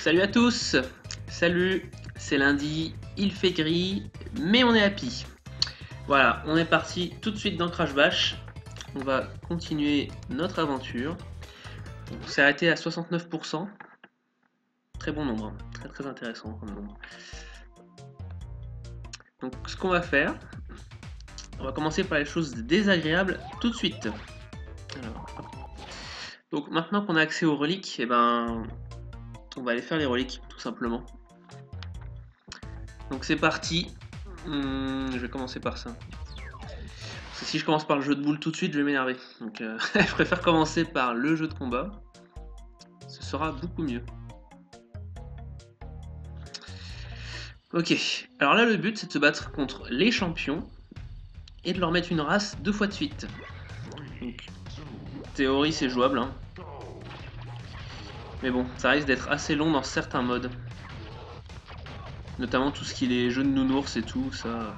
Salut à tous. Salut, c'est lundi, il fait gris, mais on est happy. Voilà, on est parti tout de suite dans Crash Bash. On va continuer notre aventure. On s'est arrêté à 69%. Très bon nombre, hein. Très intéressant comme nombre. Donc ce qu'on va faire, on va commencer par les choses désagréables tout de suite. Alors, donc maintenant qu'on a accès aux reliques, eh ben, on va aller faire les reliques tout simplement. Donc c'est parti. Je vais commencer par ça. Parce que si je commence par le jeu de boules tout de suite, je vais m'énerver. Donc je préfère commencer par le jeu de combat. Ce sera beaucoup mieux. Ok, alors là le but c'est de se battre contre les champions et de leur mettre une race 2 fois de suite. Donc, théorie c'est jouable, hein. Mais bon, ça risque d'être assez long dans certains modes. Notamment tout ce qui est jeux de nounours et tout, ça.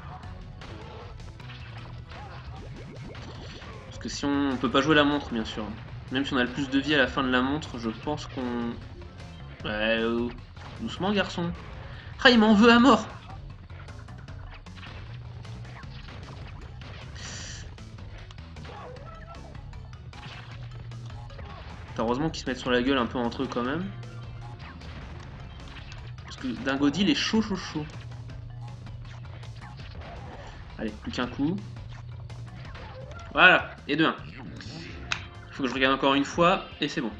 Parce que si on peut pas jouer la montre bien sûr. Même si on a le plus de vie à la fin de la montre, je pense qu'on... Ouais, doucement garçon. Ah, il m'en veut à mort. Heureusement qu'ils se mettent sur la gueule un peu entre eux quand même. Parce que Dingodil est chaud. Allez, plus qu'un coup. Voilà, et 2-1. Faut que je regarde encore une fois, et c'est bon.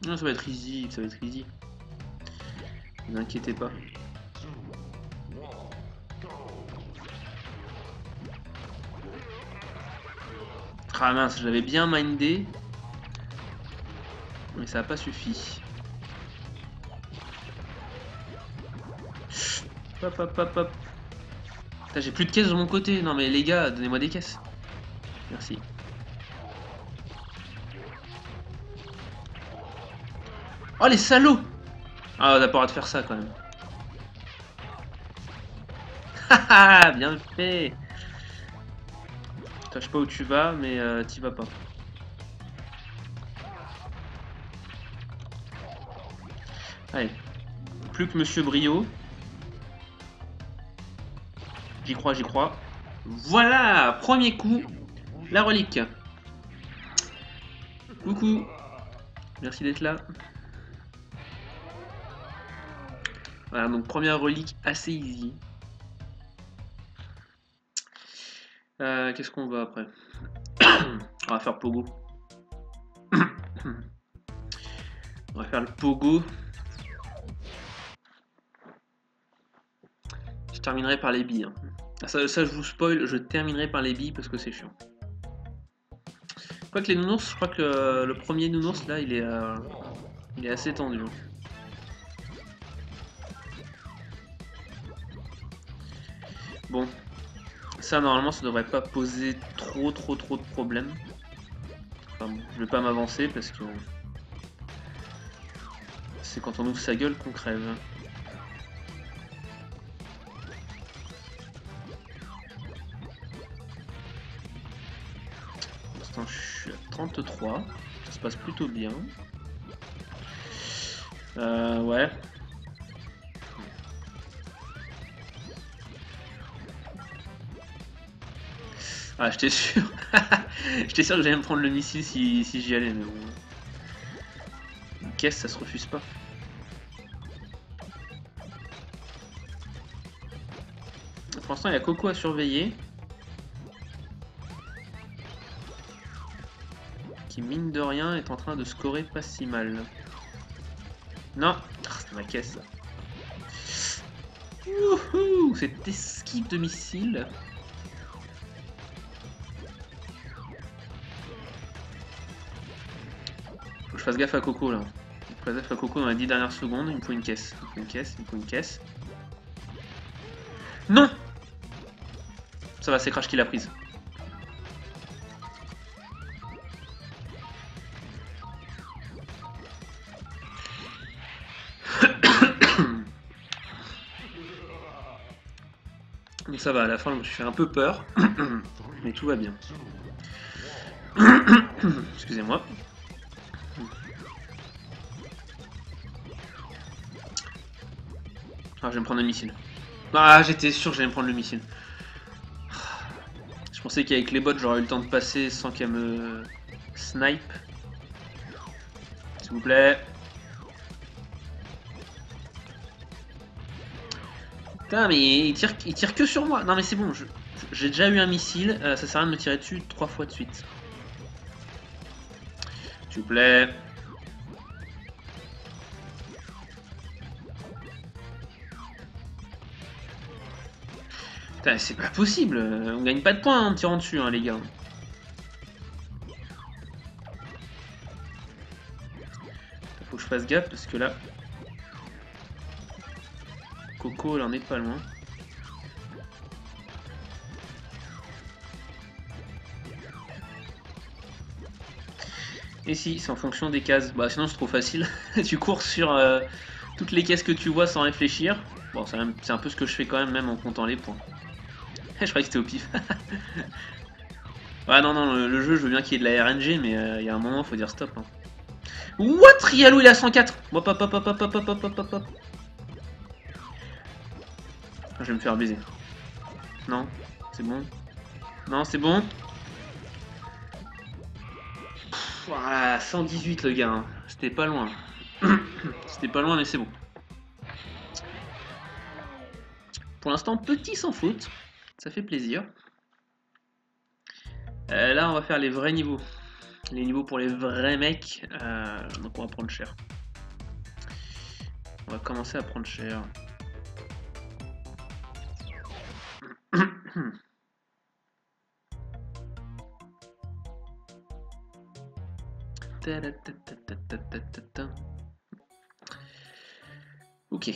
Non, ça va être easy, Ne vous inquiétez pas. Ah mince, j'avais bien mindé. Mais ça n'a pas suffi. Hop. J'ai plus de caisses de mon côté. Non mais les gars, donnez-moi des caisses. Merci. Oh les salauds! Ah, on n'a pas le droit de faire ça quand même. Haha, bien fait! Je sais pas où tu vas, mais t'y vas pas. Allez. Plus que Monsieur Brio. J'y crois. Voilà! Premier coup. La relique. Coucou. Merci d'être là. Voilà, donc première relique assez easy. Qu'est-ce qu'on va après? On va faire Pogo. On va faire le Pogo. Je terminerai par les billes. Hein. Ça, je vous spoil, je terminerai par les billes parce que c'est chiant. Quoique les nounours, je crois que le premier nounours là, il est assez tendu. Bon, ça normalement ça devrait pas poser trop de problèmes. Enfin bon, je vais pas m'avancer parce que c'est quand on ouvre sa gueule qu'on crève. Pour l'instant je suis à 33, ça se passe plutôt bien. Ouais. Ah, j'étais sûr. J'étais sûr que j'allais me prendre le missile si j'y allais, mais bon. Une caisse, ça se refuse pas. Pour l'instant, il y a Coco à surveiller. Qui, mine de rien, est en train de scorer pas si mal. Non, c'est ma caisse. Wouhou, cette esquive de missile. Faut que je fasse gaffe à Coco là. Faut que je fasse gaffe à Coco dans les 10 dernières secondes. Il me faut une caisse. Il me faut une caisse. Non! Ça va, c'est Crash qui l'a prise. Donc ça va, à la fin je me suis fait un peu peur, mais tout va bien. Excusez-moi. Ah, je vais me prendre un missile. Ah, j'étais sûr que j'allais me prendre le missile. Je pensais qu'avec les bots, j'aurais eu le temps de passer sans qu'elle me snipe. S'il vous plaît. Putain, mais il tire que sur moi. Non, mais c'est bon, j'ai déjà eu un missile. Ça sert à rien de me tirer dessus 3 fois de suite. S'il vous plaît. Putain, c'est pas possible. On gagne pas de points en tirant dessus, hein, les gars. Faut que je fasse gaffe parce que là... Coco, elle en est pas loin. Et si, c'est en fonction des cases. Bah sinon c'est trop facile. Tu cours sur toutes les cases que tu vois sans réfléchir. Bon, c'est un peu ce que je fais quand même en comptant les points. Je croyais que c'était au pif. Ouais, non, non, le jeu, je veux bien qu'il y ait de la RNG, mais il y a un moment, faut dire stop. Hein. What? Rialou, il a 104. Hop, hop, hop, hop, hop, hop, hop, hop, hop, hop. Je vais me faire baiser. Non, c'est bon. Non, c'est bon. Voilà, 118 le gars. Hein. C'était pas loin. C'était pas loin, mais c'est bon. Pour l'instant, petit sans faute. Ça fait plaisir. Là, on va faire les vrais niveaux. Les niveaux pour les vrais mecs. Donc, on va prendre cher. On va commencer à prendre cher. Ok.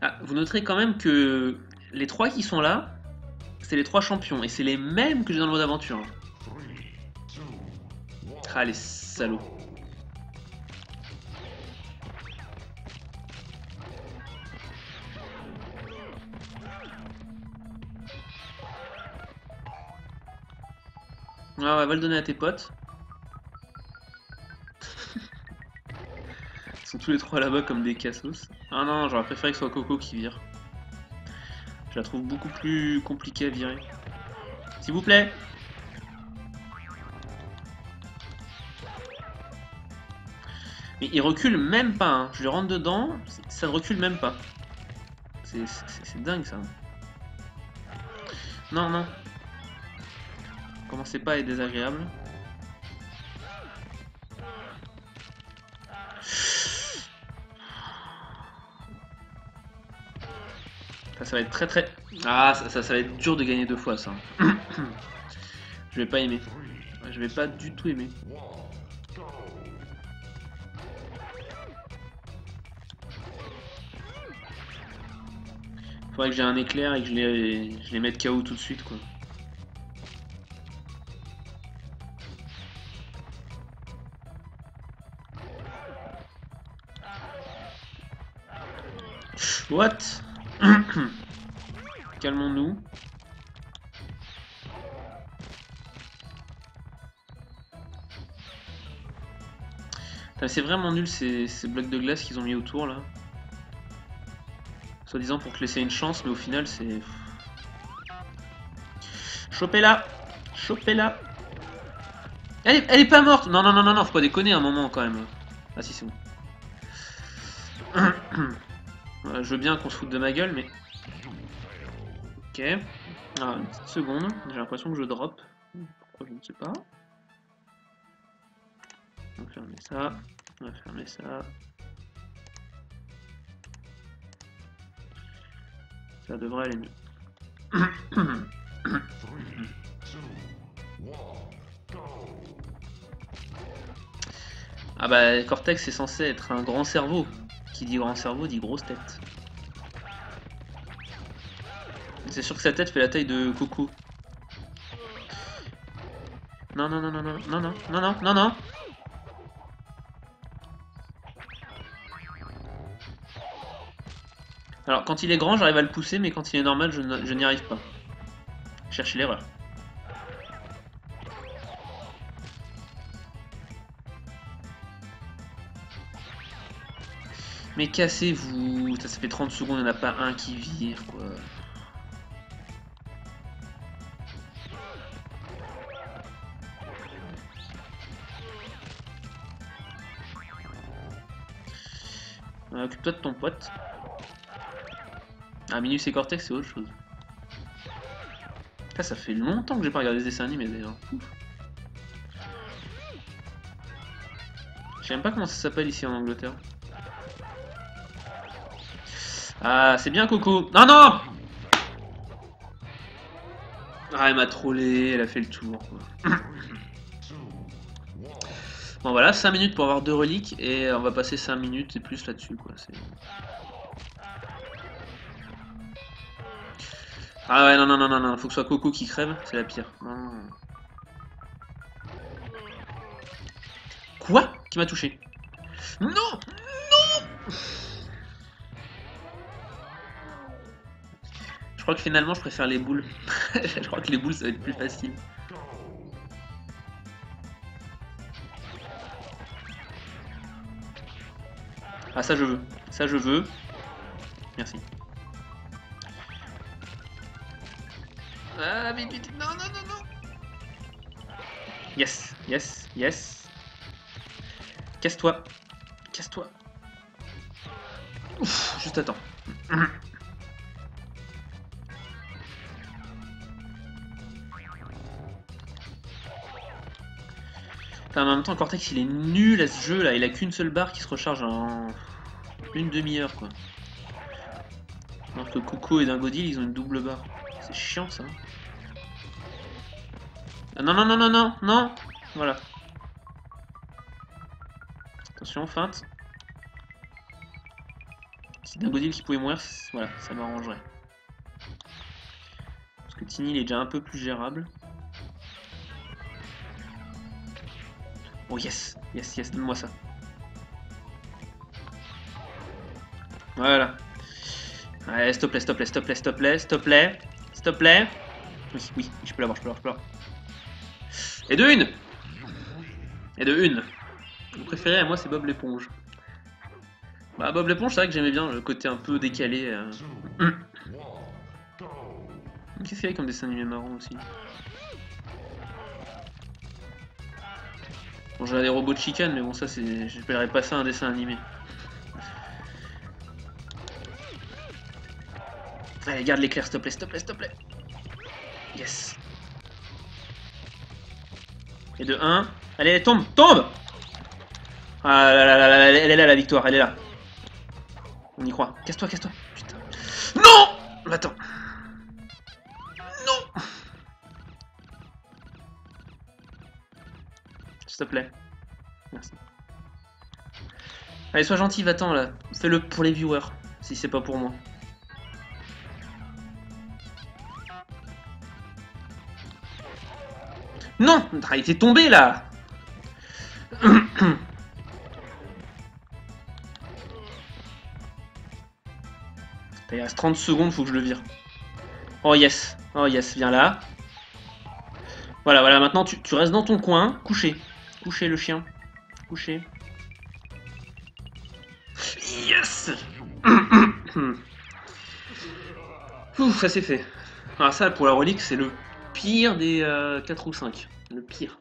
Ah, vous noterez quand même que les 3 qui sont là, c'est les 3 champions. Et c'est les mêmes que j'ai dans le mode aventure. Ah, les salauds. Ah ouais, va le donner à tes potes. Ils sont tous les 3 là-bas comme des cassos. Ah non, j'aurais préféré que ce soit Coco qui vire. Je la trouve beaucoup plus compliquée à virer. S'il vous plaît. Mais il recule même pas. Hein. Je lui rentre dedans, ça ne recule même pas. C'est dingue ça. Non, non. Commencez pas à être désagréable. Ça va être très... Ah, ça va être dur de gagner 2 fois ça. Je vais pas aimer. Je vais pas du tout aimer. Faudrait que j'ai un éclair et que je les mette KO tout de suite quoi. What? Calmons-nous. C'est vraiment nul ces blocs de glace qu'ils ont mis autour là. Soi-disant pour te laisser une chance, mais au final c'est... Chopez-la! Chopez-la! Elle est pas morte! Non, non, non, non, non, faut pas déconner un moment quand même. Ah si, c'est bon. Voilà, je veux bien qu'on se foute de ma gueule, mais... Ok. Alors, une petite seconde, j'ai l'impression que je drop. Pourquoi je ne sais pas. On va fermer ça. On va fermer ça. Ça devrait aller mieux. Ah bah Cortex est censé être un grand cerveau. Qui dit grand cerveau dit grosse tête. C'est sûr que sa tête fait la taille de Coco. Non non non non non non non non non non non. Alors quand il est grand j'arrive à le pousser mais quand il est normal je n'y arrive pas. Cherchez l'erreur. Mais cassez-vous. Ça fait 30 secondes, il n'y en a pas un qui vire, quoi. Occupe-toi de ton pote. Ah, Minus et Cortex, c'est autre chose. Ça fait longtemps que j'ai pas regardé des dessins animés d'ailleurs. Je sais même pas comment ça s'appelle ici en Angleterre. Ah, c'est bien Coco. Non, non. Ah, elle m'a trollé, elle a fait le tour, quoi. Bon voilà, 5 minutes pour avoir 2 reliques et on va passer 5 minutes et plus là-dessus, quoi. Ah ouais, non, non, non, non, non, faut que ce soit Coco qui crève, c'est la pire. Non. Quoi? Qui m'a touché? Non! Non! Je crois que finalement je préfère les boules. Je crois que les boules ça va être plus facile. Ah ça je veux. Ça je veux. Merci. Ah vite vite. Non non non non. Yes, yes, yes. Casse-toi. Casse-toi. Ouf, juste attends. Enfin, en même temps, Cortex il est nul à ce jeu là, il a qu'une seule barre qui se recharge en une demi-heure quoi. Alors que Coco et Dingodil ils ont une double barre. C'est chiant ça. Ah, non non non non non non. Voilà. Attention, feinte. Si Dingodil qui pouvait mourir, voilà, ça m'arrangerait. Parce que Tiny il est déjà un peu plus gérable. Oh yes, yes, yes, donne-moi ça. Voilà. Ouais, s'il te plaît, s'il te plaît, s'il te plaît, s'il te plaît, s'il te plaît, s'il te plaît. Oui, oui, je peux l'avoir, je peux l'avoir, je peux l'avoir. Et de une. Et de une. Mon préféré à moi c'est Bob l'éponge. Bah Bob l'éponge c'est vrai que j'aimais bien le côté un peu décalé. Qu'est-ce qu'il y a comme dessin animé marrant aussi? Bon, j'ai des robots de chicane, mais bon, ça, c'est, je n'appellerais pas ça un dessin animé. Allez, garde l'éclair, s'il te plaît, s'il te plaît, s'il te plaît. Yes. Et de 1. Allez, tombe, tombe. Ah là là là là, elle est là la victoire, elle est là. On y croit. Casse-toi, casse-toi. Putain. Non. Attends. Non. S'il te plaît. Merci. Allez, sois gentil, va-t'en là. Fais-le pour les viewers, si c'est pas pour moi. Non! Il était tombé là! Il reste 30 secondes, faut que je le vire. Oh yes, viens là. Voilà, voilà, maintenant tu restes dans ton coin, couché. Couché le chien. Couché. Yes! Ouf, ça c'est fait. Alors ça, pour la relique, c'est le pire des 4 ou 5. Le pire.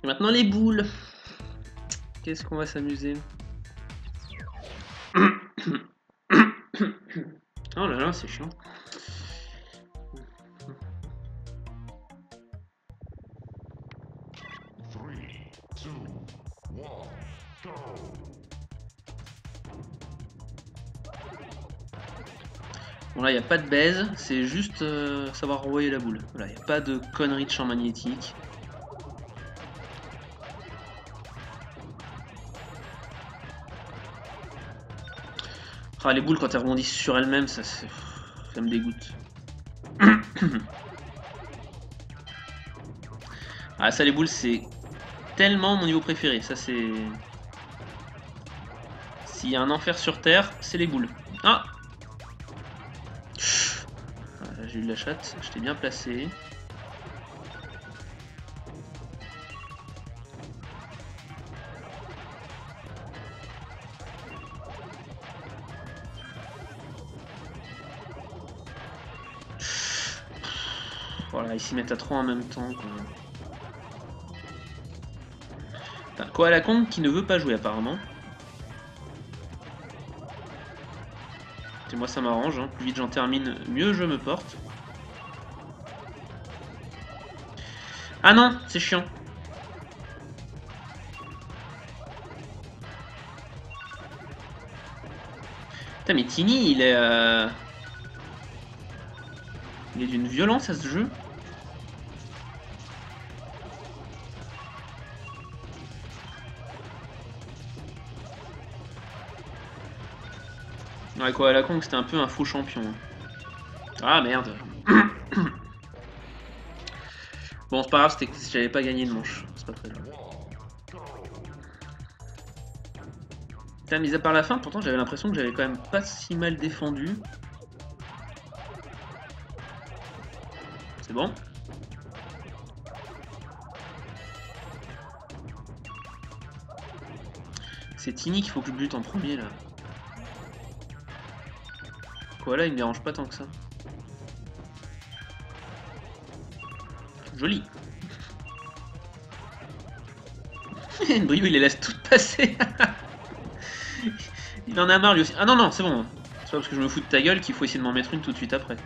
Et maintenant les boules. Qu'est-ce qu'on va s'amuser? Oh là là, c'est chiant. Bon là, il n'y a pas de baise, c'est juste savoir renvoyer la boule. Voilà, il n'y a pas de conneries de champ magnétique. Ah, les boules, quand elles rebondissent sur elles-mêmes, ça me dégoûte. Ah, ça, les boules, c'est tellement mon niveau préféré. Ça, c'est... S'il y a un enfer sur Terre, c'est les boules. Ah! Voilà, j'ai eu de la chatte, je t'ai bien placé. Voilà, ils s'y mettent à 3 en même temps. Koala Kong qui ne veut pas jouer apparemment. Et moi ça m'arrange, hein. Plus vite j'en termine, mieux je me porte. Ah non, c'est chiant. Putain mais Tiny il est d'une violence à ce jeu. Ouais, Koala Kong c'était un peu un faux champion. Ah merde. Bon c'est pas grave, c'était que j'avais pas gagné de manche. C'est pas très grave. Putain, mis à part la fin, pourtant j'avais l'impression que j'avais quand même pas si mal défendu. C'est bon. C'est Tiny qu'il faut que je bute en premier là. Voilà, il me dérange pas tant que ça. Joli. Brio il les laisse toutes passer. Il en a marre lui aussi. Ah non non c'est bon. C'est pas parce que je me fous de ta gueule qu'il faut essayer de m'en mettre une tout de suite après.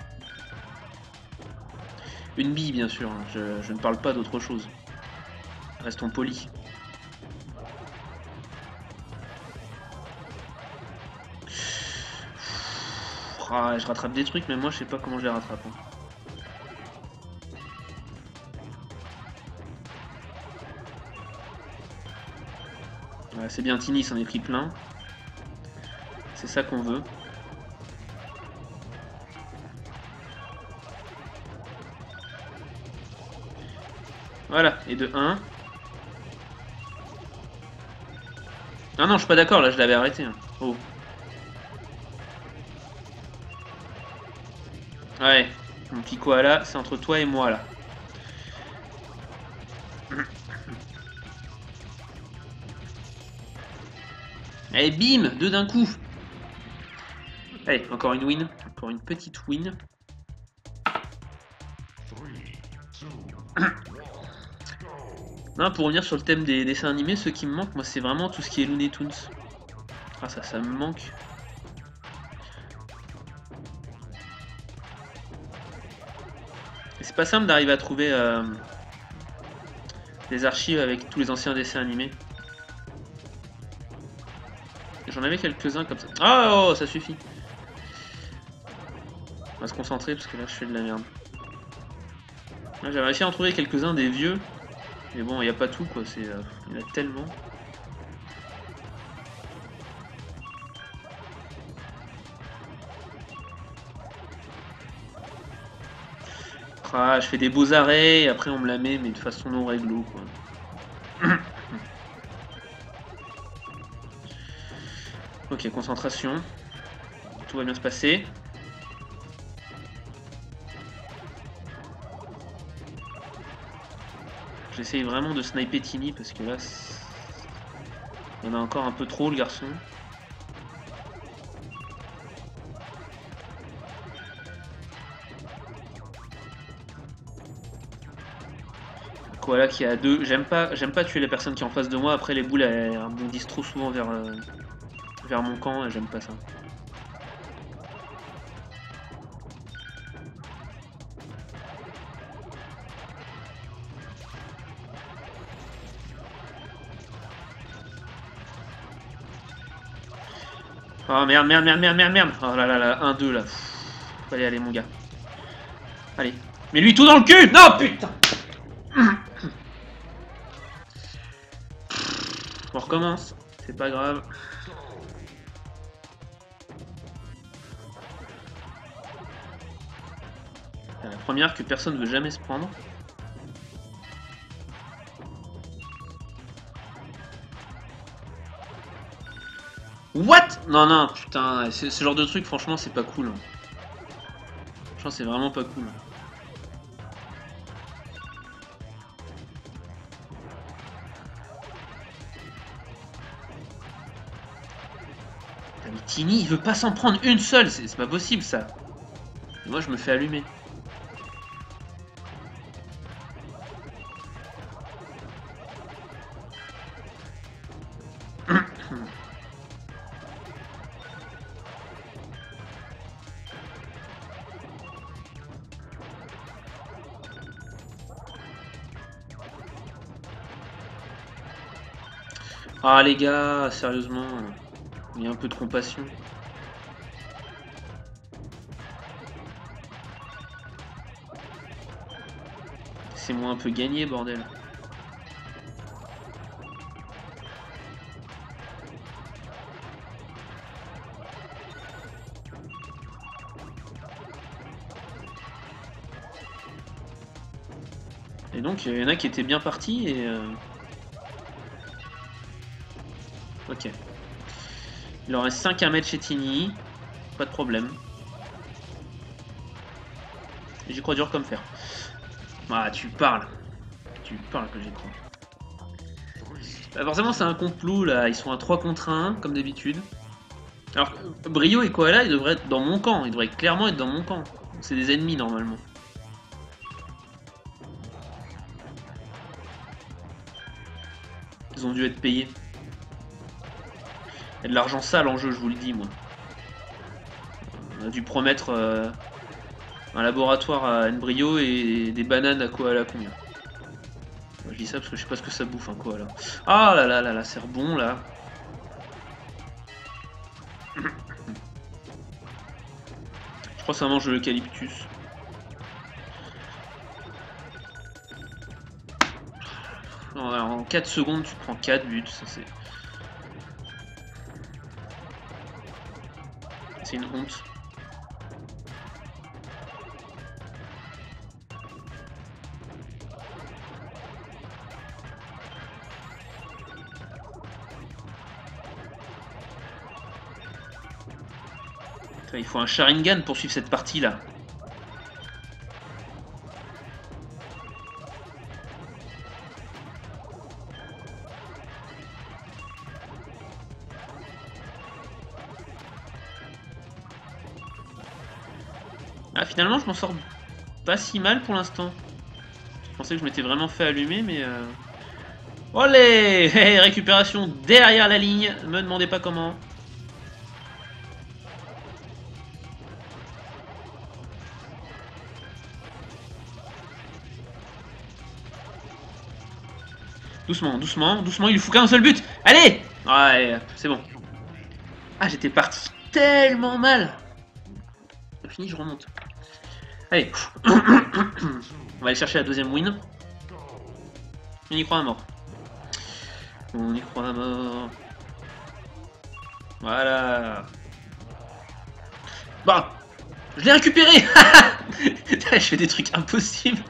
Une bille bien sûr, hein. Je ne parle pas d'autre chose. Restons polis. Ah, je rattrape des trucs mais moi je sais pas comment je les rattrape. Hein. Ouais, c'est bien, Tiny s'en est pris plein. C'est ça qu'on veut. Voilà, et de 1. Ah non, je suis pas d'accord, là je l'avais arrêté. Hein. Oh. Ouais, mon petit koala, c'est entre toi et moi là. Allez, bim, 2 d'un coup. Allez, encore une win, encore une petite win. Non, pour revenir sur le thème des dessins animés, ce qui me manque, moi, c'est vraiment tout ce qui est Looney Tunes. Ah, ça me manque. C'est pas simple d'arriver à trouver des archives avec tous les anciens dessins animés. J'en avais quelques-uns comme ça. Oh, ça suffit. On va se concentrer parce que là je fais de la merde. J'avais réussi à en trouver quelques-uns des vieux. Mais bon, il n'y a pas tout quoi. Il y en a tellement. Ah, je fais des beaux arrêts et après on me la met mais de façon non réglo quoi. Ok, concentration. Tout va bien se passer. J'essaye vraiment de sniper Tiny parce que là, il y en a encore un peu trop le garçon. Voilà qui a 2. J'aime pas tuer les personnes qui sont en face de moi. Après les boules elles rebondissent trop souvent vers mon camp et j'aime pas ça. Oh merde, merde, merde, merde, merde, merde. Oh là là là, 1-2 là. Allez, allez mon gars. Allez. Mais lui tout dans le cul. Non putain. On recommence. C'est pas grave. La première que personne ne veut jamais se prendre. What? Non, non, putain, ce genre de truc, franchement, c'est pas cool. Franchement, c'est vraiment pas cool. Putain, mais Tiny, il veut pas s'en prendre une seule, c'est pas possible ça. Et moi, je me fais allumer. Ah les gars, sérieusement, il y a un peu de compassion. C'est moi un peu gagné, bordel. Et donc, il y en a qui étaient bien partis et... Ok. Il en reste 5 à mettre chez Tini. Pas de problème. J'y crois dur comme fer. Ah, tu parles. Tu parles que j'y crois. Bah, forcément, c'est un complot, là. Ils sont à 3 contre 1, comme d'habitude. Alors, Brio et Koala, ils devraient être dans mon camp. Ils devraient clairement être dans mon camp. C'est des ennemis, normalement. Ils ont dû être payés. Il y a de l'argent sale en jeu, je vous le dis, moi. On a dû promettre un laboratoire à Nbrio et des bananes à Koala combien. Je dis ça parce que je sais pas ce que ça bouffe, un Koala. Ah là là là là, c'est bon, là. Je crois que ça mange de l'eucalyptus. En 4 secondes, tu prends 4 buts. Ça, c'est une honte. Il faut un Sharingan pour suivre cette partie-là. Ah, finalement, je m'en sors pas si mal pour l'instant. Je pensais que je m'étais vraiment fait allumer, mais... Olé. Récupération derrière la ligne. Me demandez pas comment. Doucement, doucement, doucement, il lui faut qu'un seul but. Allez. Ouais, c'est bon. Ah, j'étais parti tellement mal. C'est fini, je remonte. Allez. On va aller chercher la deuxième win. On y croit à mort. On y croit à mort. Voilà. Bah, je l'ai récupéré. Je fais des trucs impossibles.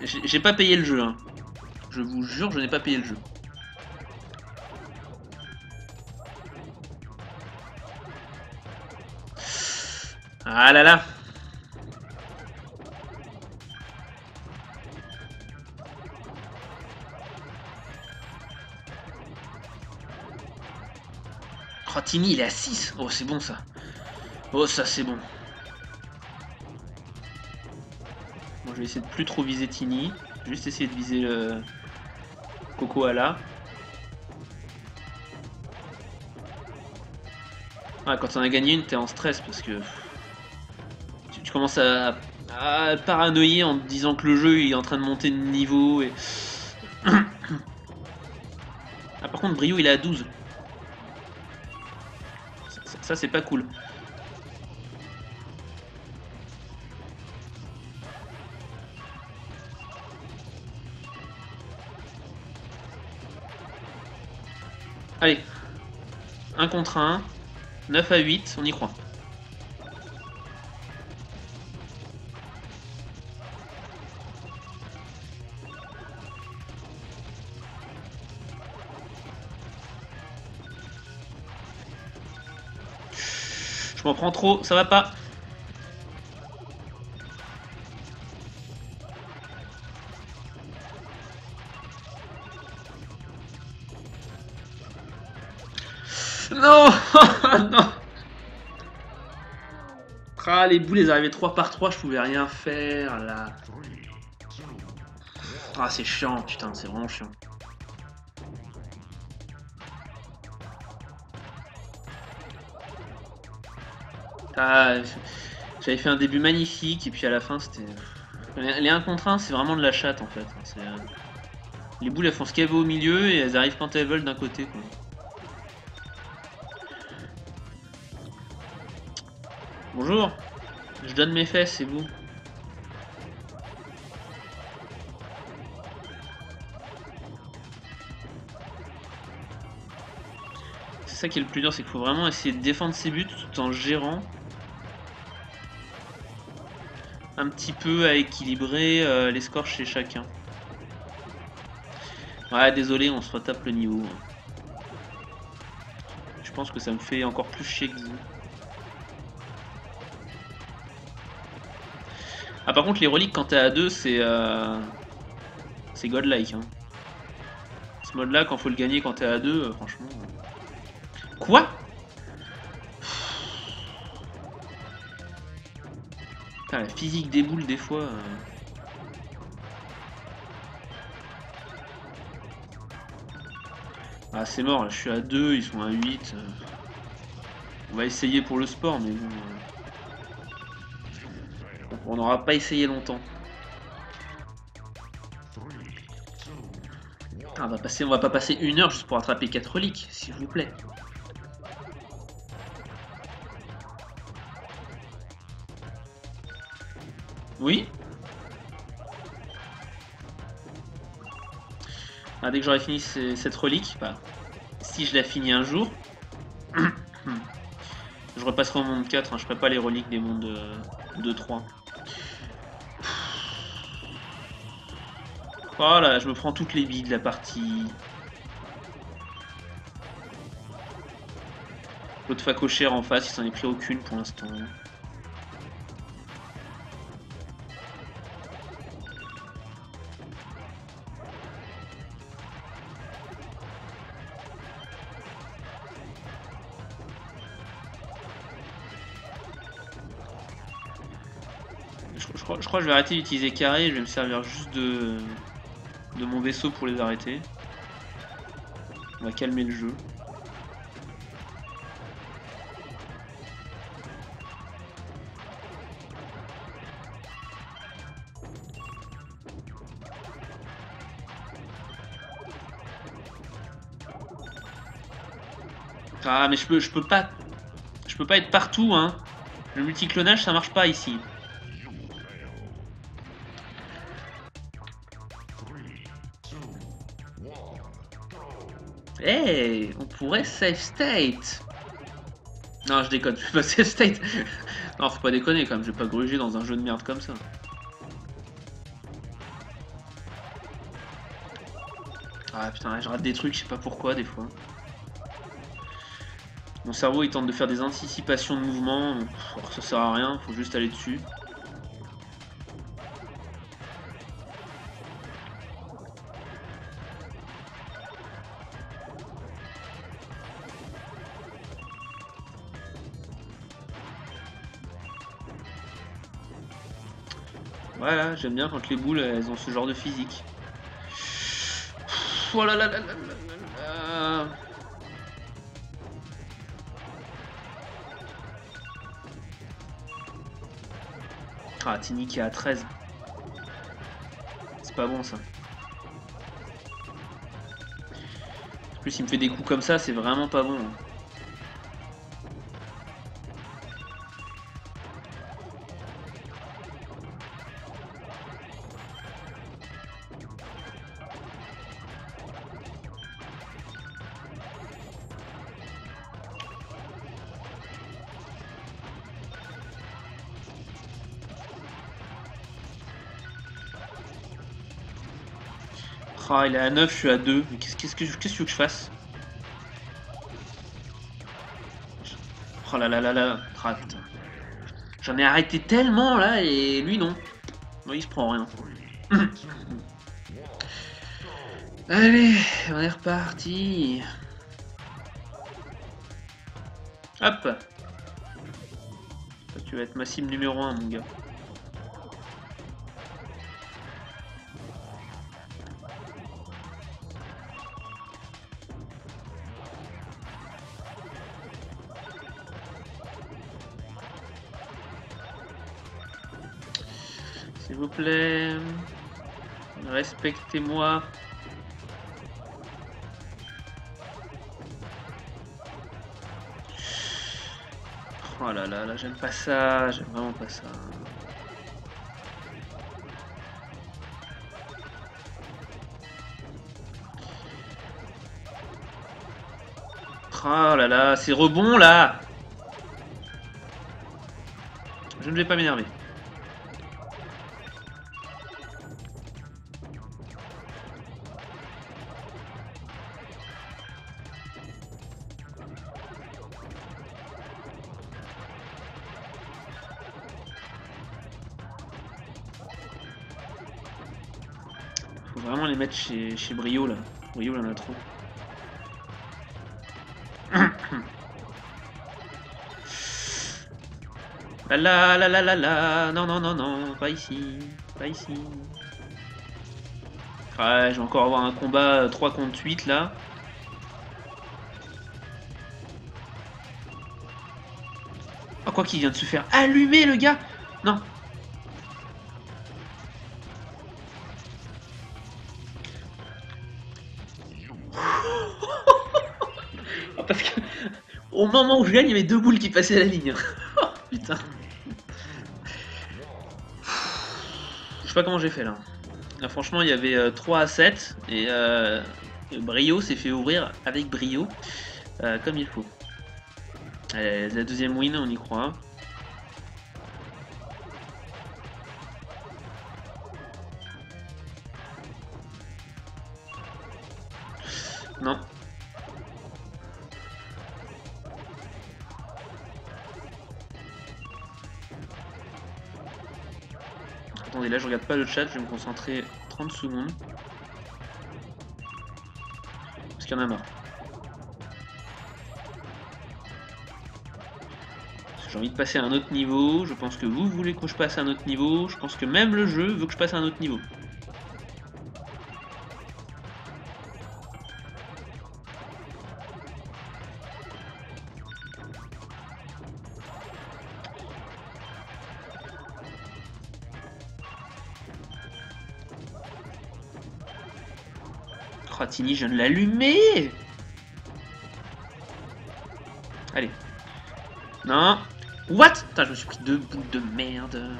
J'ai pas payé le jeu. Hein. Je vous jure, je n'ai pas payé le jeu. Ah là là. Oh, Tini, il est à 6. Oh, c'est bon ça. Oh, ça c'est bon. Bon, je vais essayer de plus trop viser Tini. Je vais juste essayer de viser le Koala. Ah, quand on a gagné une, t'es en stress parce que tu commences à paranoïer en te disant que le jeu il est en train de monter de niveau et... Ah, par contre, Brio il est à 12. Ça c'est pas cool. Allez, 1 contre 1, 9 à 8, on y croit. Je m'en prends trop, ça va pas. Non. Non. Ah, les boules, elles arrivaient 3 par 3, je pouvais rien faire là. Ah, c'est chiant, putain, c'est vraiment chiant. Ah, j'avais fait un début magnifique et puis à la fin c'était... Les 1 contre 1 c'est vraiment de la chatte en fait. Les boules elles font ce qu'elles veulent au milieu et elles arrivent quand elles veulent d'un côté quoi. Bonjour, je donne mes fesses, c'est vous. C'est ça qui est le plus dur, c'est qu'il faut vraiment essayer de défendre ses buts tout en gérant un petit peu à équilibrer les scores chez chacun. Ouais, désolé, on se retape le niveau. Je pense que ça me fait encore plus chier que vous. Ah par contre les reliques quand t'es à 2 c'est godlike hein. Ce mode là quand faut le gagner quand t'es à 2 franchement. Quoi? Putain, la physique des boules des fois. Ah c'est mort là, je suis à 2, ils sont à 8. On va essayer pour le sport mais bon. On n'aura pas essayé longtemps. Putain, on va pas passer 1 heure juste pour attraper 4 reliques, s'il vous plaît. Oui. Ah, dès que j'aurai fini cette relique, bah, si je la finis un jour, je repasserai au monde 4, hein, je ferai pas les reliques des mondes 2-3. Oh là, je me prends toutes les billes de la partie. L'autre facochère en face, il s'en est pris aucune pour l'instant. Je crois que je vais arrêter d'utiliser carré, je vais me servir juste de mon vaisseau pour les arrêter. On va calmer le jeu. Ah mais je peux pas être partout hein. Le multiclonage ça marche pas ici. Hey, on pourrait save state. Non, je déconne, je fais pas save state. Non, faut pas déconner quand même, je vais pas gruger dans un jeu de merde comme ça. Ah putain, je rate des trucs, je sais pas pourquoi des fois. Mon cerveau il tente de faire des anticipations de mouvements, alors ça sert à rien, faut juste aller dessus. Voilà, j'aime bien quand les boules elles ont ce genre de physique. Oh là là là là là là. Ah, Tini qui est à 13. C'est pas bon ça. En plus, il me fait des coups comme ça, c'est vraiment pas bon. Ah, il est à 9, je suis à 2. Mais qu'est-ce que tu veux que je fasse? Oh là là là là. Ah putain. J'en ai arrêté tellement là et lui non. Non, il se prend rien. Allez, on est reparti. Hop. Toi, tu vas être ma cible numéro 1 mon gars. S'il vous plaît, respectez-moi. Oh là là, là j'aime pas ça, j'aime vraiment pas ça. Oh là là, c'est rebond là. Je ne vais pas m'énerver. Faut vraiment les mettre chez Brio là. Brio il en a trop. La la la la la, non non non non, pas ici, pas ici. Ouais, je vais encore avoir un combat 3 contre 8 là. Oh, quoi qu'il vient de se faire allumer le gars. Non. Parce que au moment où je gagne, il y avait 2 boules qui passaient à la ligne. Oh, putain. Je sais pas comment j'ai fait là. Là, franchement, il y avait 3 à 7 et Brio s'est fait ouvrir avec brio, comme il faut. Allez, la deuxième win, on y croit. Non. Attendez, là je regarde pas le chat, je vais me concentrer 30 secondes. Parce qu'il y en a marre. J'ai envie de passer à un autre niveau, je pense que vous voulez que je passe à un autre niveau, je pense que même le jeu veut que je passe à un autre niveau. Tini, je viens de l'allumer. Allez. Non. What? Putain, je me suis pris 2 boules de merde.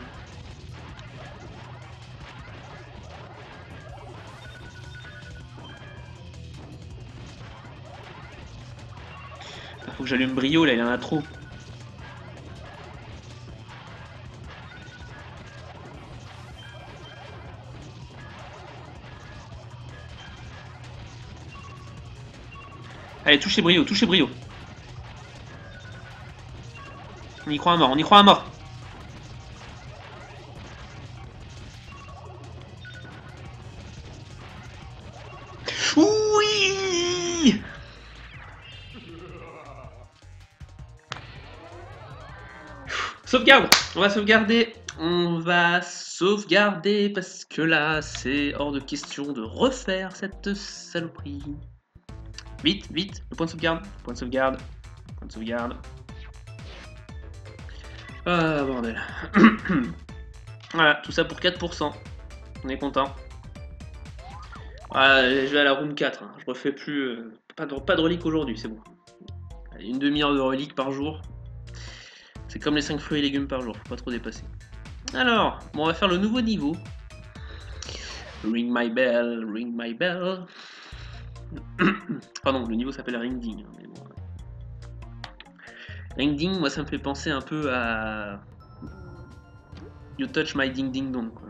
Faut que j'allume Brio, là, il y en a trop. Allez, touchez Brio, touchez Brio. On y croit à mort, on y croit à mort. Oui. Sauvegarde. On va sauvegarder. On va sauvegarder parce que là, c'est hors de question de refaire cette saloperie. Vite, vite, le point de sauvegarde, point de sauvegarde, point de sauvegarde. Ah, bordel. Voilà, tout ça pour 4%. On est content. Ah, je vais à la room 4, hein. Je refais plus... pas de reliques aujourd'hui, c'est bon. Allez, une demi-heure de reliques par jour. C'est comme les 5 fruits et légumes par jour, faut pas trop dépasser. Alors, bon, on va faire le nouveau niveau. Ring my bell, ring my bell. Pardon, le niveau s'appelle Ring Ding. Mais bon. Ring Ding, moi ça me fait penser un peu à You Touch My Ding Ding Dong, quoi.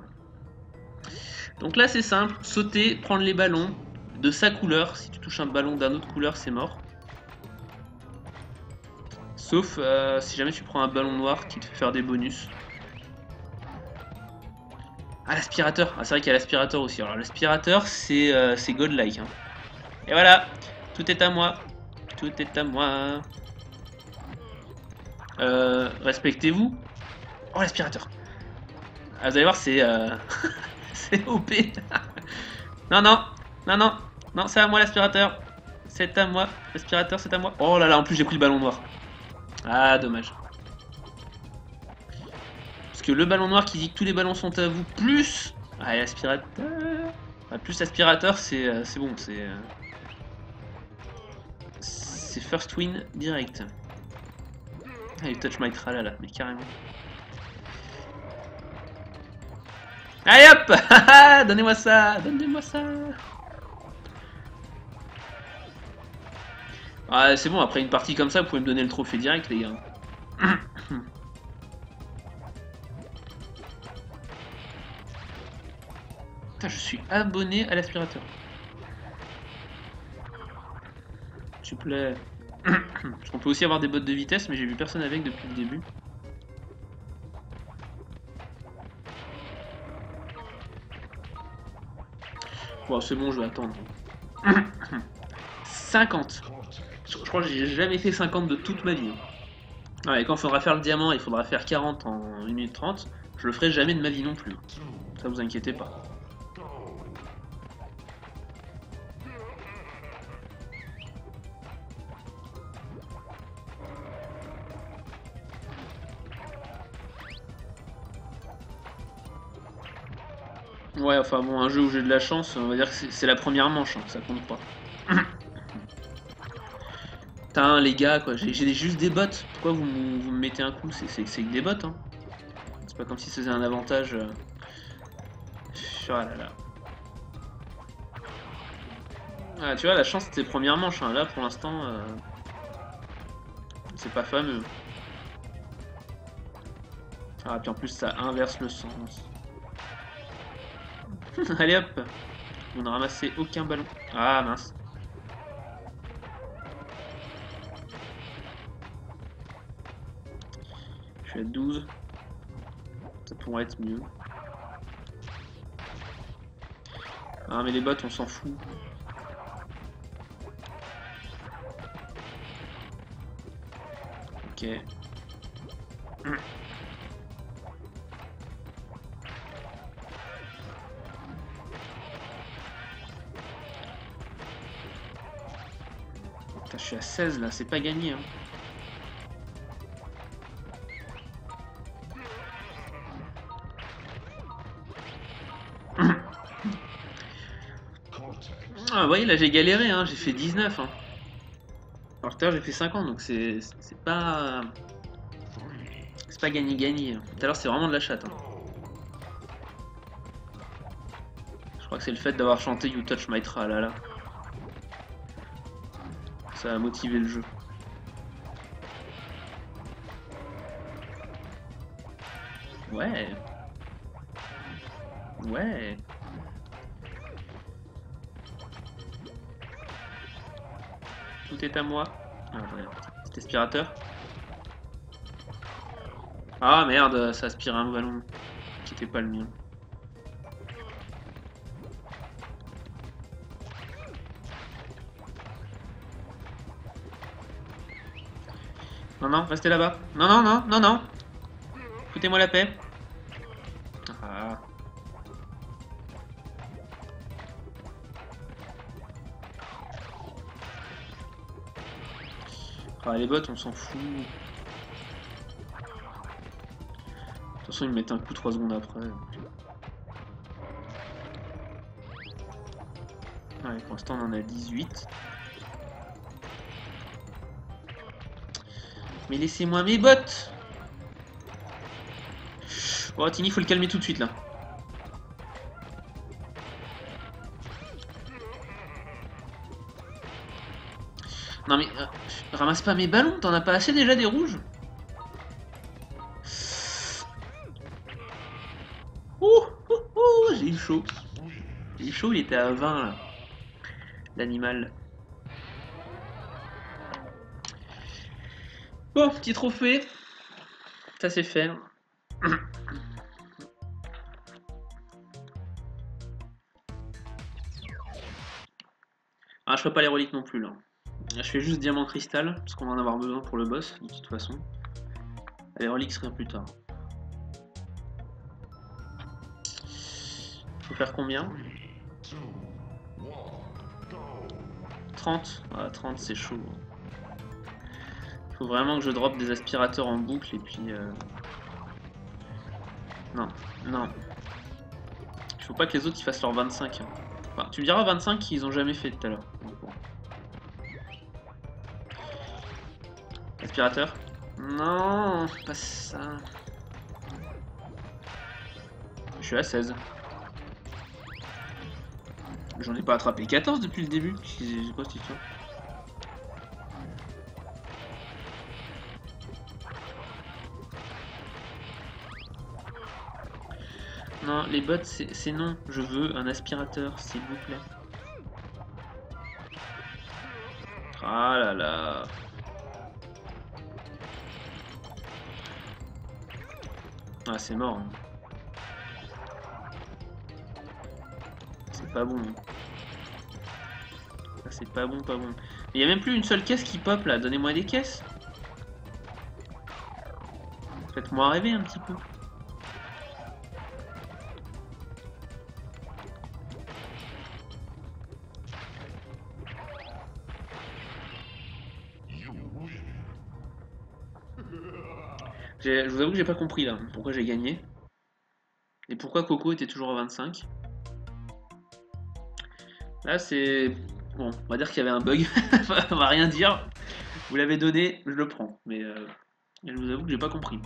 Donc là c'est simple, sauter, prendre les ballons de sa couleur. Si tu touches un ballon d'un autre couleur, c'est mort. Sauf si jamais tu prends un ballon noir qui te fait faire des bonus. Ah, l'aspirateur. Ah, c'est vrai qu'il y a l'aspirateur aussi. Alors l'aspirateur c'est godlike, hein. Et voilà, tout est à moi. Tout est à moi. Respectez-vous. Oh, l'aspirateur. Ah, vous allez voir, c'est c'est OP. Non, non, non, non, non, c'est à moi l'aspirateur. C'est à moi, l'aspirateur, c'est à moi. Oh là là, en plus j'ai pris le ballon noir. Ah, dommage. Parce que le ballon noir qui dit que tous les ballons sont à vous, plus... Ah, l'aspirateur... Ah, plus l'aspirateur, c'est bon, c'est first win direct. Ah, il touch my tralala, mais carrément. Allez hop. Donnez-moi ça. Donnez-moi ça. Ah, c'est bon, après une partie comme ça, vous pouvez me donner le trophée direct, les gars. Putain, je suis abonné à l'aspirateur. S'il vous plaît. Parce qu'on peut aussi avoir des bottes de vitesse, mais j'ai vu personne avec depuis le début. Bon, c'est bon, je vais attendre. 50. Je crois que j'ai jamais fait 50 de toute ma vie. Ouais, quand il faudra faire le diamant, il faudra faire 40 en 1 minute 30. Je le ferai jamais de ma vie non plus. Ça vous inquiétez pas. Ouais, enfin bon, un jeu où j'ai de la chance, on va dire que c'est la première manche, hein, ça compte pas. Putain, les gars, quoi, j'ai juste des bots. Pourquoi vous me mettez un coup? C'est que des bots, hein. C'est pas comme si c'était un avantage. Oh là là. Ah, tu vois, la chance c'était première manche, hein. Là pour l'instant, c'est pas fameux. Ah, puis en plus ça inverse le sens. Allez hop, on n'a ramassé aucun ballon. Ah mince. Je suis à 12. Ça pourrait être mieux. Ah mais les bots on s'en fout. Ok. Putain, je suis à 16 là, c'est pas gagné. Hein. Ah, vous voyez, là j'ai galéré, hein. J'ai fait 19. Hein. Alors tout à l'heure j'ai fait 50, donc c'est pas... C'est pas gagné-gagné. Hein. Tout à l'heure c'est vraiment de la chatte. Hein. Je crois que c'est le fait d'avoir chanté You Touch My Tralala. Ça a motivé le jeu. Ouais. Ouais. Tout est à moi. Ah, petit aspirateur. Ah merde, ça aspire un ballon qui était pas le mien. Non, non, restez là-bas. Non, non, non, non, non. Foutez-moi la paix. Ah. Ah, les bots, on s'en fout. De toute façon, ils me mettent un coup 3 secondes après. Ouais, pour l'instant, on en a 18. Mais laissez-moi mes bottes. Oh, Tini, faut le calmer tout de suite, là. Non mais, ramasse pas mes ballons, t'en as pas assez déjà des rouges? Ouh, j'ai eu chaud. J'ai eu chaud, il était à 20 là. L'animal. Bon, petit trophée. Ça c'est fait. Ah, je ferai pas les reliques non plus là. Je fais juste diamant cristal, parce qu'on va en avoir besoin pour le boss, de toute façon. Les reliques seraient plus tard. Faut faire combien? 30. Ah, 30 c'est chaud. Faut vraiment que je drop des aspirateurs en boucle et puis... Non, non. Il faut pas que les autres ils fassent leur 25. Hein. Enfin, tu me diras 25 qu'ils ont jamais fait tout à l'heure. Bon. Aspirateur. Non, pas ça. Je suis à 16. J'en ai pas attrapé 14 depuis le début. C'est quoi cette histoire? Non, les bots, c'est non. Je veux un aspirateur, s'il vous plaît. Ah là là. Ah, c'est mort. Hein. C'est pas bon. Ah, c'est pas bon, pas bon. Il y a même plus une seule caisse qui pop là. Donnez-moi des caisses. Faites-moi rêver un petit peu. Je vous avoue que j'ai pas compris là pourquoi j'ai gagné. Et pourquoi Coco était toujours à 25. Là c'est... Bon, on va dire qu'il y avait un bug. On va rien dire. Vous l'avez donné, je le prends. Mais je vous avoue que j'ai pas compris.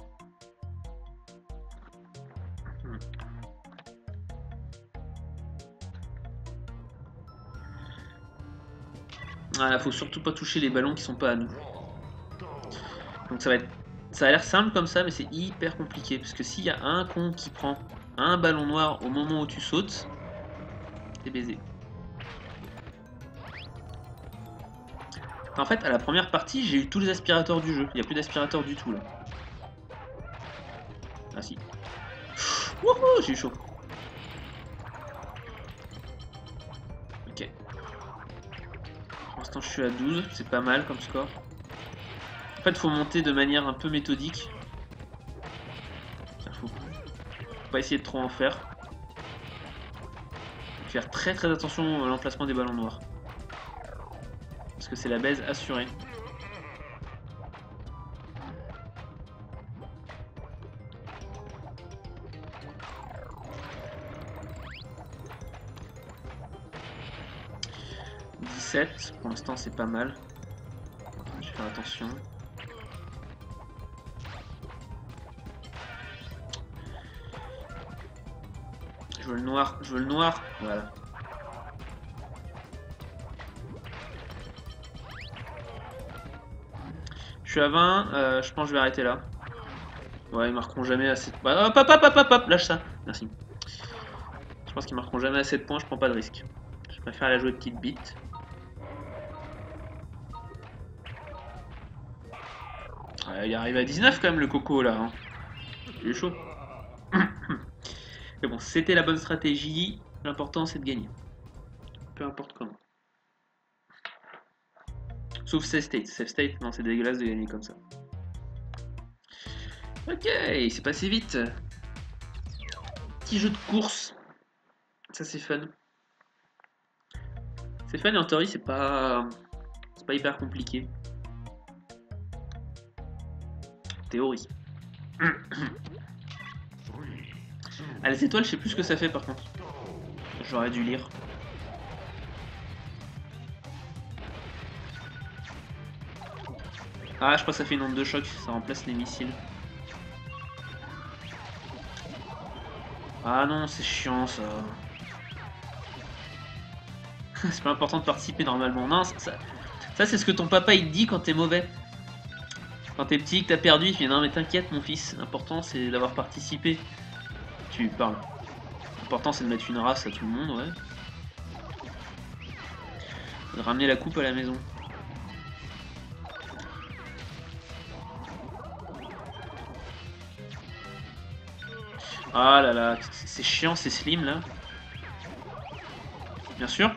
Voilà, faut surtout pas toucher les ballons qui sont pas à nous. Donc ça va être... Ça a l'air simple comme ça, mais c'est hyper compliqué. Parce que s'il y a un con qui prend un ballon noir au moment où tu sautes, t'es baisé. En fait, à la première partie, j'ai eu tous les aspirateurs du jeu. Il n'y a plus d'aspirateurs du tout là. Ah si. Wouhou, j'ai eu chaud. Ok. Pour l'instant, je suis à 12. C'est pas mal comme score. En fait, il faut monter de manière un peu méthodique. Faut pas essayer de trop en faire. Faut faire très très attention à l'emplacement des ballons noirs. Parce que c'est la baise assurée. Pour l'instant c'est pas mal. Je vais faire attention. Je veux le noir, je veux le noir. Voilà. Je suis à 20, je pense que je vais arrêter là. Ouais, ils marqueront jamais assez de points. Hop, hop, hop, hop, hop, hop, lâche ça. Merci. Je pense qu'ils marqueront jamais assez de points, je prends pas de risque. Je préfère la jouer petite bite. Il arrive à 19 quand même le Coco là. Hein. Il est chaud. Mais bon, c'était la bonne stratégie. L'important c'est de gagner. Peu importe comment. Sauf safe state. Safe state, non, c'est dégueulasse de gagner comme ça. Ok, c'est passé vite. Petit jeu de course. Ça c'est fun. C'est fun et en théorie c'est pas hyper compliqué. Théorie. Ah, les étoiles, je sais plus ce que ça fait par contre. J'aurais dû lire. Ah, je crois que ça fait une onde de choc, ça remplace les missiles. Ah non, c'est chiant ça. C'est pas important de participer normalement. Non, ça c'est ce que ton papa il te dit quand t'es mauvais. Quand t'es petit, que t'as perdu, il fait non mais t'inquiète mon fils, l'important c'est d'avoir participé. Tu parles. L'important c'est de mettre une race à tout le monde, ouais. De ramener la coupe à la maison. Ah là là, c'est chiant ces slims là. Bien sûr.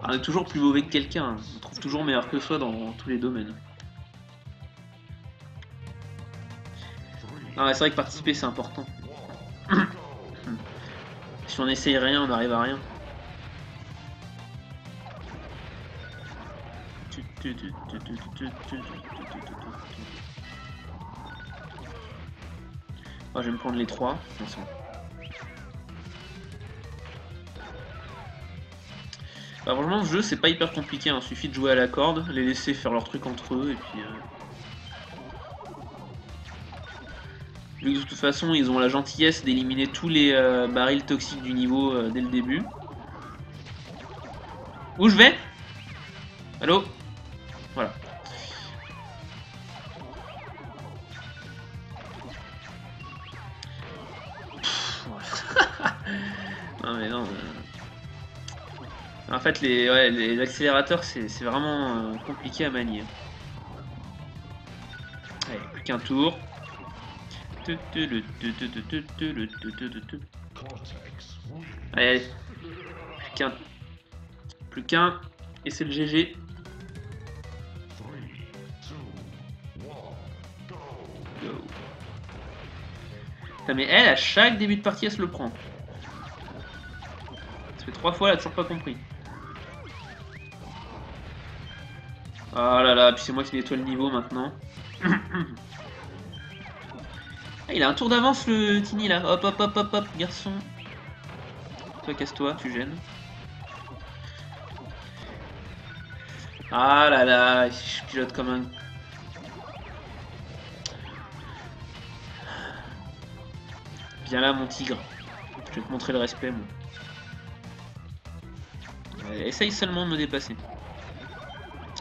On est toujours plus mauvais que quelqu'un, on trouve toujours meilleur que soi dans tous les domaines. Ah ouais, c'est vrai que participer c'est important. Si on essaye rien, on n'arrive à rien. Oh, je vais me prendre les 3. Bah, franchement, ce jeu, c'est pas hyper compliqué. Il suffit de jouer à la corde, les laisser faire leur truc entre eux, et puis... Vu que de toute façon, ils ont la gentillesse d'éliminer tous les barils toxiques du niveau dès le début. Où je vais? Allô? Voilà. Non mais non. En fait, les accélérateurs, c'est vraiment compliqué à manier. Allez, plus qu'un tour. Allez, allez. Plus qu'un. Et c'est le GG. Go. Putain, mais elle, à chaque début de partie, elle se le prend. Ça fait 3 fois, elle a toujours pas compris. Oh là là, puis c'est moi qui nettoie le niveau maintenant. Ah, il a un tour d'avance le Tini là. Hop hop hop hop hop, garçon. Toi casse-toi, tu gênes. Ah là là, je pilote comme un... Viens là mon tigre. Je vais te montrer le respect moi. Essaye seulement de me dépasser.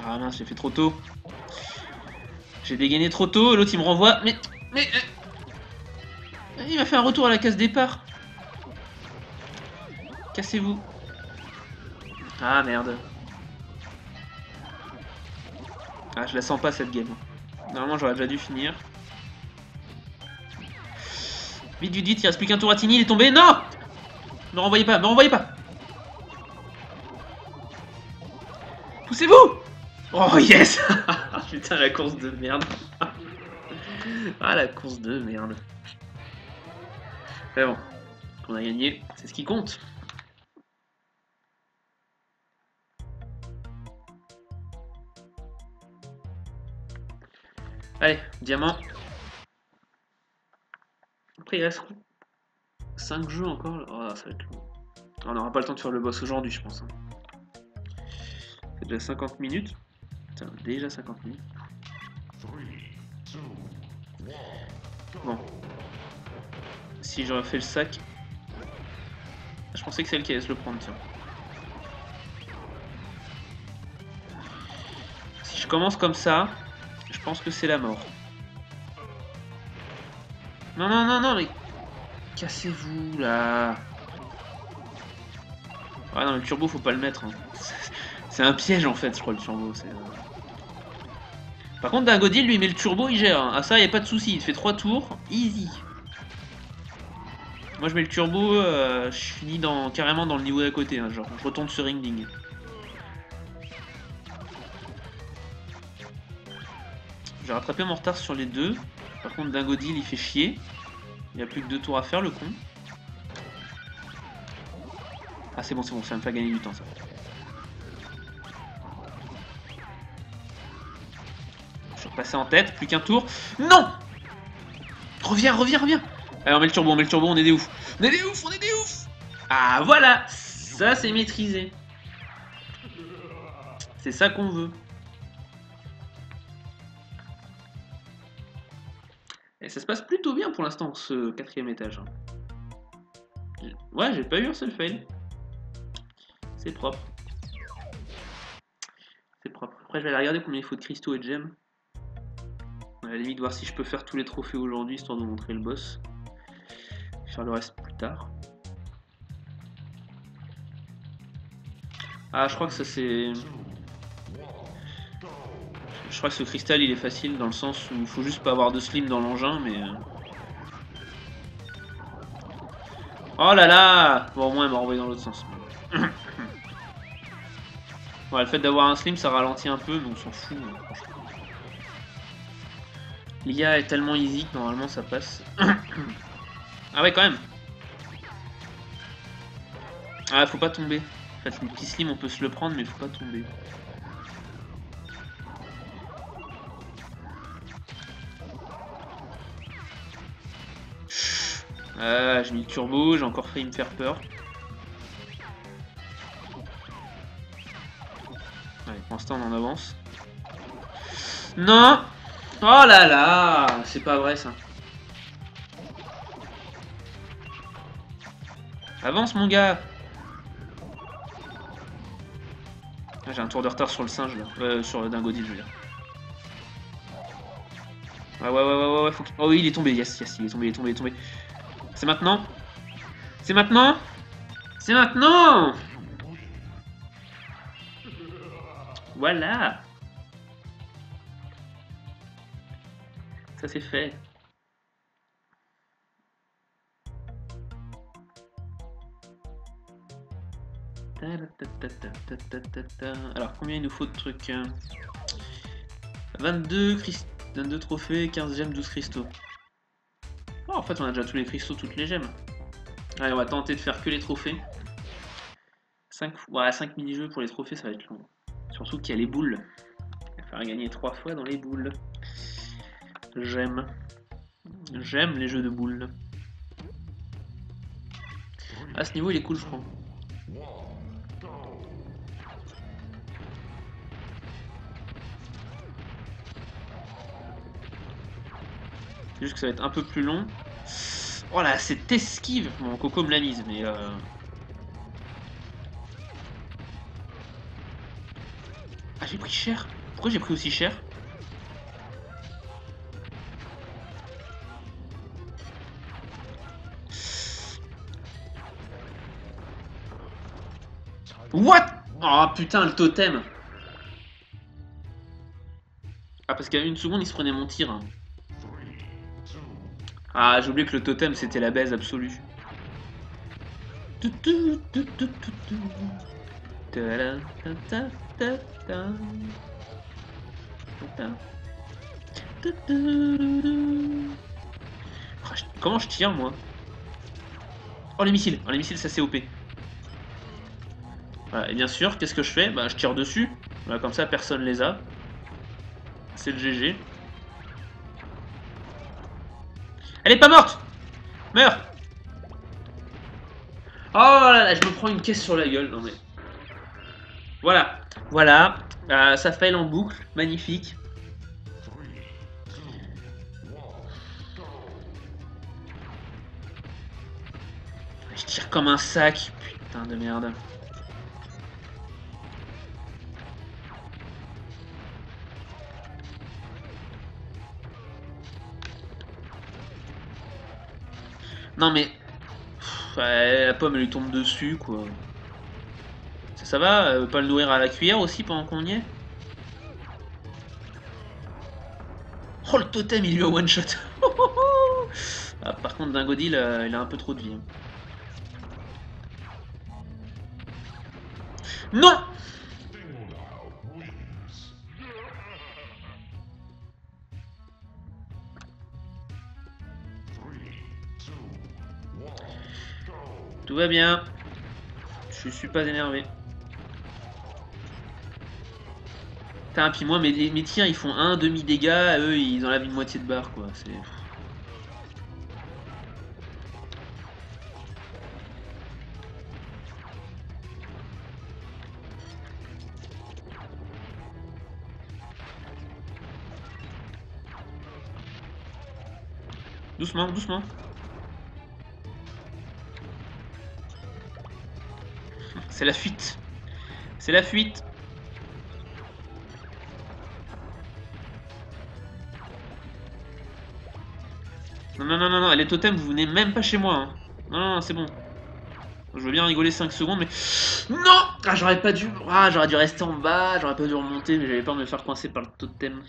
Ah mince, j'ai fait trop tôt. J'ai dégainé trop tôt, l'autre il me renvoie. Mais... Il m'a fait un retour à la case départ. Cassez-vous. Ah merde. Ah, je la sens pas cette game. Normalement j'aurais déjà dû finir. Vite, vite, vite, il reste plus qu'un tour à Tini, il est tombé. Non! Me renvoyez pas, me renvoyez pas. Poussez-vous! Oh yes! Putain, la course de merde. Ah, la course de merde. Mais bon, on a gagné, c'est ce qui compte. Allez, diamant. Après, il reste 5 jeux encore. Oh, ça va être long. On n'aura pas le temps de faire le boss aujourd'hui, je pense. C'est déjà 50 minutes. Putain, déjà 50 minutes. Bon. Si j'aurais fait le sac... Je pensais que c'est elle qui allait se le prendre, tiens. Si je commence comme ça, je pense que c'est la mort. Non, non, non, non, mais... Cassez-vous, là. Ah non, le turbo, faut pas le mettre. Hein. C'est un piège, en fait, je crois, le turbo. Par contre, Dingodil, lui, met le turbo, il gère. Ah ça, y a pas de souci. Il fait 3 tours, easy. Moi, je mets le turbo, je finis carrément dans le niveau d'à côté. Hein, genre, je retourne sur Ringling. J'ai rattrapé mon retard sur les deux. Par contre, Dingodil, il fait chier. Il n'y a plus que 2 tours à faire, le con. Ah, c'est bon, ça va me faire gagner du temps, ça. Je suis repassé en tête, plus qu'un tour. Non! Reviens, reviens, reviens! Allez, on met le turbo, on est des ouf. On est des ouf, on est des ouf! Ah, voilà! Ça, c'est maîtrisé. C'est ça qu'on veut. Et ça se passe plutôt bien pour l'instant, ce 4ème étage. Ouais, j'ai pas eu un seul fail. C'est propre. C'est propre. Après, je vais aller regarder combien il faut de cristaux et de gemmes. À la limite, voir si je peux faire tous les trophées aujourd'hui, histoire de montrer le boss. Faire le reste plus tard. Ah, je crois que ça c'est... Je crois que ce cristal il est facile dans le sens où il faut juste pas avoir de slim dans l'engin, mais... Oh là là! Bon, au moins elle m'a renvoyé dans l'autre sens. Ouais, le fait d'avoir un slim ça ralentit un peu, mais on s'en fout. L'IA est tellement easy que normalement ça passe. Ah ouais, quand même! Ah, faut pas tomber. En fait, le petit slim on peut se le prendre, mais faut pas tomber. Ah, j'ai mis le turbo, j'ai encore failli me faire peur. Allez, pour l'instant on en avance. Non! Oh là là! C'est pas vrai ça. Avance mon gars! Ah, j'ai un tour de retard sur le singe là. Sur le dingodile je veux dire. Ah ouais, faut qu'il... Oh oui, il est tombé, yes, il est tombé. C'est maintenant? C'est maintenant? C'est maintenant! Voilà! Ça c'est fait. Alors combien il nous faut de trucs? 22 trophées, 15 gemmes, 12 cristaux. Oh, en fait on a déjà tous les cristaux, toutes les gemmes. Allez, on va tenter de faire que les trophées. 5 mini-jeux pour les trophées, ça va être long. Surtout qu'il y a les boules. Il va falloir gagner 3 fois dans les boules. J'aime les jeux de boules. À ce niveau il est cool je crois. C'est juste que ça va être un peu plus long. Oh là, cette esquive! Bon, Coco me l'a mise, mais Ah, j'ai pris cher. Pourquoi j'ai pris aussi cher? What? Oh putain, le totem! Ah, parce qu'à une seconde, il se prenait mon tir. Ah, j'ai oublié que le totem, c'était la baise absolue. Comment je tire, moi? Oh, les missiles! Oh, les missiles, ça c'est OP. Voilà, et bien sûr, qu'est-ce que je fais? Bah, je tire dessus. Voilà, comme ça, personne les a. C'est le GG. Elle est pas morte! Meurs! Oh là là, je me prends une caisse sur la gueule. Non mais... Voilà. Voilà. Ça fail en boucle. Magnifique. Je tire comme un sac. Putain de merde. Non mais... la pomme elle lui tombe dessus quoi. Ça va? Pas le nourrir à la cuillère aussi pendant qu'on y est? Oh le totem il lui a one shot. Ah, par contre Dingodil il a un peu trop de vie. Non! Tout va bien. Je suis pas énervé. Putain, puis moi mes tirs ils font 1 demi dégâts, eux ils enlèvent une moitié de barre quoi. C'est... Doucement, doucement. C'est la fuite. C'est la fuite. Non, les totems, vous venez même pas chez moi. Hein. Non, c'est bon. Je veux bien rigoler 5 secondes, mais... Non! Ah, j'aurais pas dû... Ah, j'aurais dû rester en bas, j'aurais pas dû remonter, mais j'avais peur de me faire coincer par le totem.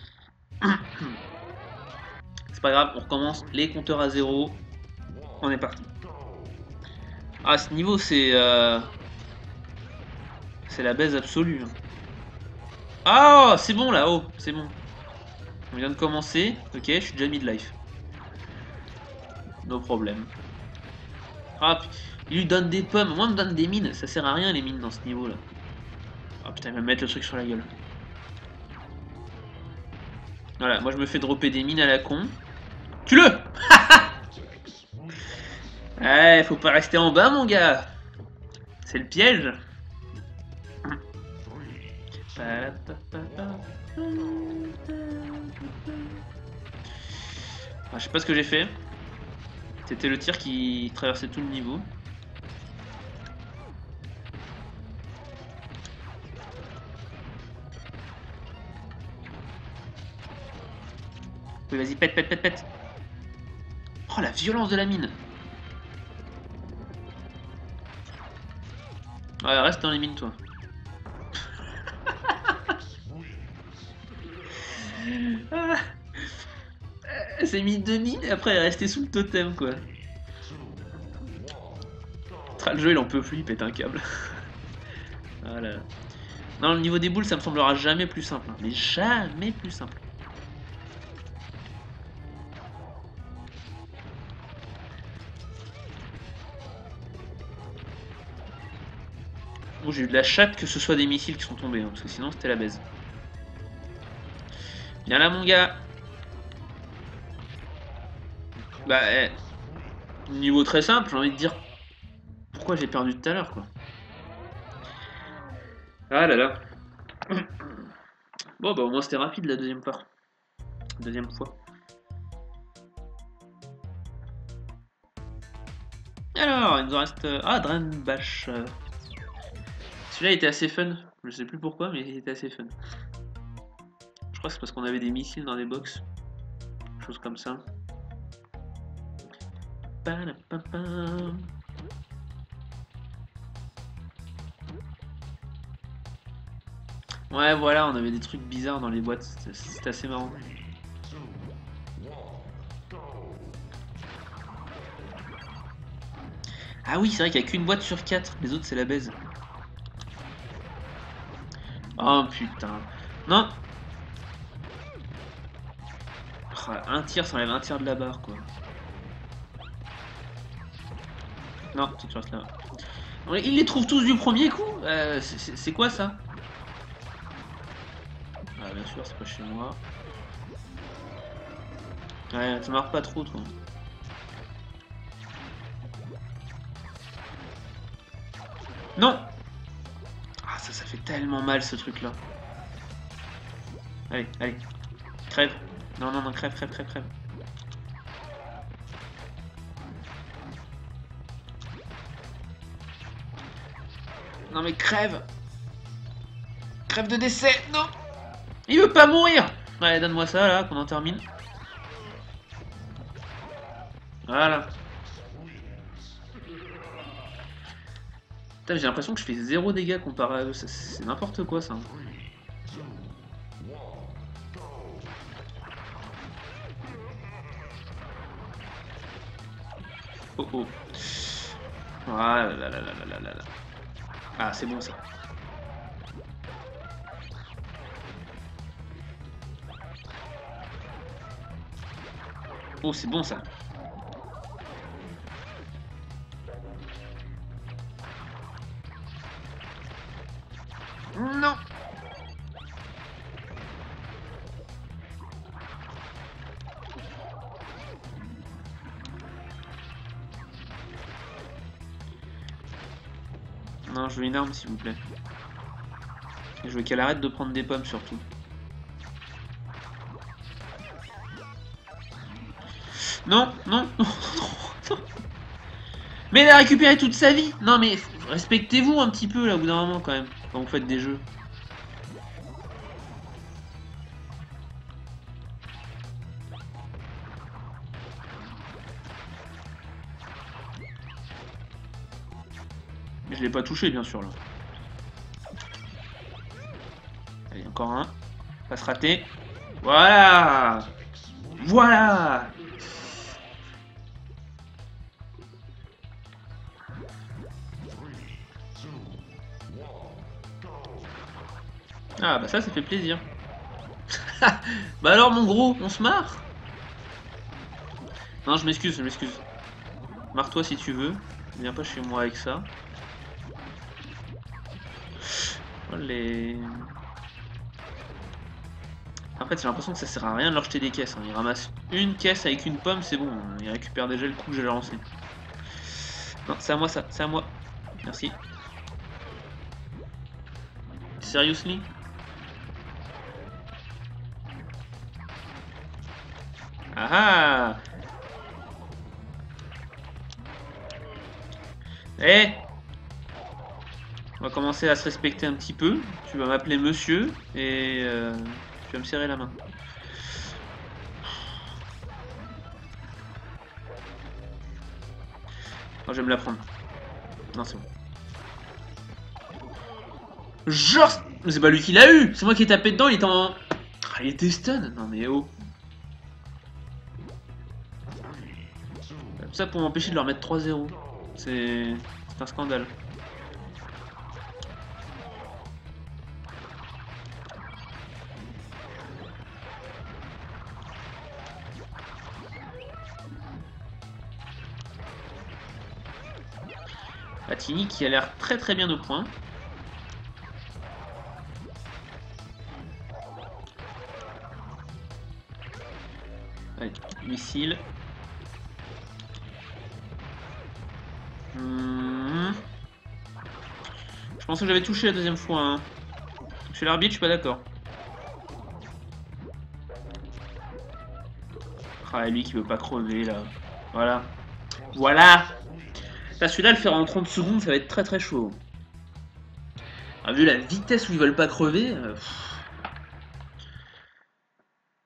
C'est pas grave, on recommence. Les compteurs à 0. On est parti. Ah, ce niveau, c'est... C'est la baise absolue. Ah, c'est bon là-haut, c'est bon. On vient de commencer. Ok, je suis déjà mid-life. No problème. Ah, il lui donne des pommes. Moi, on me donne des mines. Ça sert à rien les mines dans ce niveau-là. Ah putain, il va me mettre le truc sur la gueule. Voilà, moi je me fais dropper des mines à la con. Tue-le! Eh, faut pas rester en bas, mon gars. C'est le piège. Ah, je sais pas ce que j'ai fait. C'était le tir qui traversait tout le niveau. Oui, vas-y, pète, pète, pète, pète. Oh, la violence de la mine. Ouais, reste dans les mines, toi. Ah, elle s'est mis 2 mines et après elle est restée sous le totem, quoi. Le jeu, il en peut plus, il pète un câble. Voilà. Non, le niveau des boules, ça me semblera jamais plus simple. Hein. Mais jamais plus simple. Bon, j'ai eu de la chatte que ce soit des missiles qui sont tombés, hein, parce que sinon c'était la baise. Viens là, mon gars. Bah, niveau très simple, j'ai envie de dire pourquoi j'ai perdu tout à l'heure, quoi. Ah là là. Bon, bah au moins c'était rapide la deuxième fois. Deuxième fois. Alors, il nous en reste... Ah, Drainbash. Celui-là était assez fun. Je sais plus pourquoi, mais il était assez fun. Je crois que c'est parce qu'on avait des missiles dans les box. Chose comme ça. Ouais, voilà, on avait des trucs bizarres dans les boîtes. C'était assez marrant. Ah oui, c'est vrai qu'il n'y a qu'une boîte sur 4. Les autres, c'est la baise. Oh putain. Non. Oh, un tir, ça enlève un tiers de la barre, quoi. Non, tu restes là. Ils les trouvent tous du premier coup. C'est quoi ça? Ah, bien sûr, c'est pas chez moi. Ouais, ça marche pas trop, toi. Non. Ah, ça fait tellement mal, ce truc-là. Allez, allez. Crève. Non, non, non, crève, crève, crève, crève. Non, mais crève. Crève de décès. Non. Il veut pas mourir. Ouais, donne-moi ça, là, qu'on en termine. Voilà. Putain, j'ai l'impression que je fais 0 dégâts comparé à eux. C'est n'importe quoi, ça. Oh oh. Ah là là là là là là là. Ah, c'est bon, ça. Oh, c'est bon, ça. Non. Non, je veux une arme, s'il vous plaît. Et je veux qu'elle arrête de prendre des pommes, surtout. Non, non, non, non. Mais elle a récupéré toute sa vie. Non, mais respectez-vous un petit peu, là, au bout d'un moment, quand même, quand vous faites des jeux. Mais je l'ai pas touché, bien sûr, là. Allez, encore un. Pas se rater. Voilà. Voilà. Ah, bah ça fait plaisir. Bah alors, mon gros, on se marre? Non, je m'excuse, je m'excuse. Marre-toi si tu veux. Viens pas chez moi avec ça. Oh, les... En fait, j'ai l'impression que ça sert à rien de leur jeter des caisses. Hein. Ils ramassent une caisse avec une pomme, c'est bon. Ils récupèrent déjà le coup que j'ai lancé. Non, c'est à moi ça, c'est à moi. Merci. Seriously? Ah ah! Eh! On va commencer à se respecter un petit peu. Tu vas m'appeler monsieur et tu vas me serrer la main. Oh, je vais me la prendre. Non, c'est bon. Genre, c'est pas lui qui l'a eu. C'est moi qui ai tapé dedans. Il était en. Ah, il était stun. Non mais oh. Tout ça pour m'empêcher de leur mettre 3-0. C'est un scandale. Atini qui a l'air très très bien au point. Allez, missile. Je pensais que j'avais touché la deuxième fois. Hein. Je suis l'arbitre, je suis pas d'accord. Ah, lui qui veut pas crever là. Voilà. Voilà. Là, celui-là, le faire en 30 secondes, ça va être très très chaud. Ah, vu la vitesse où ils veulent pas crever.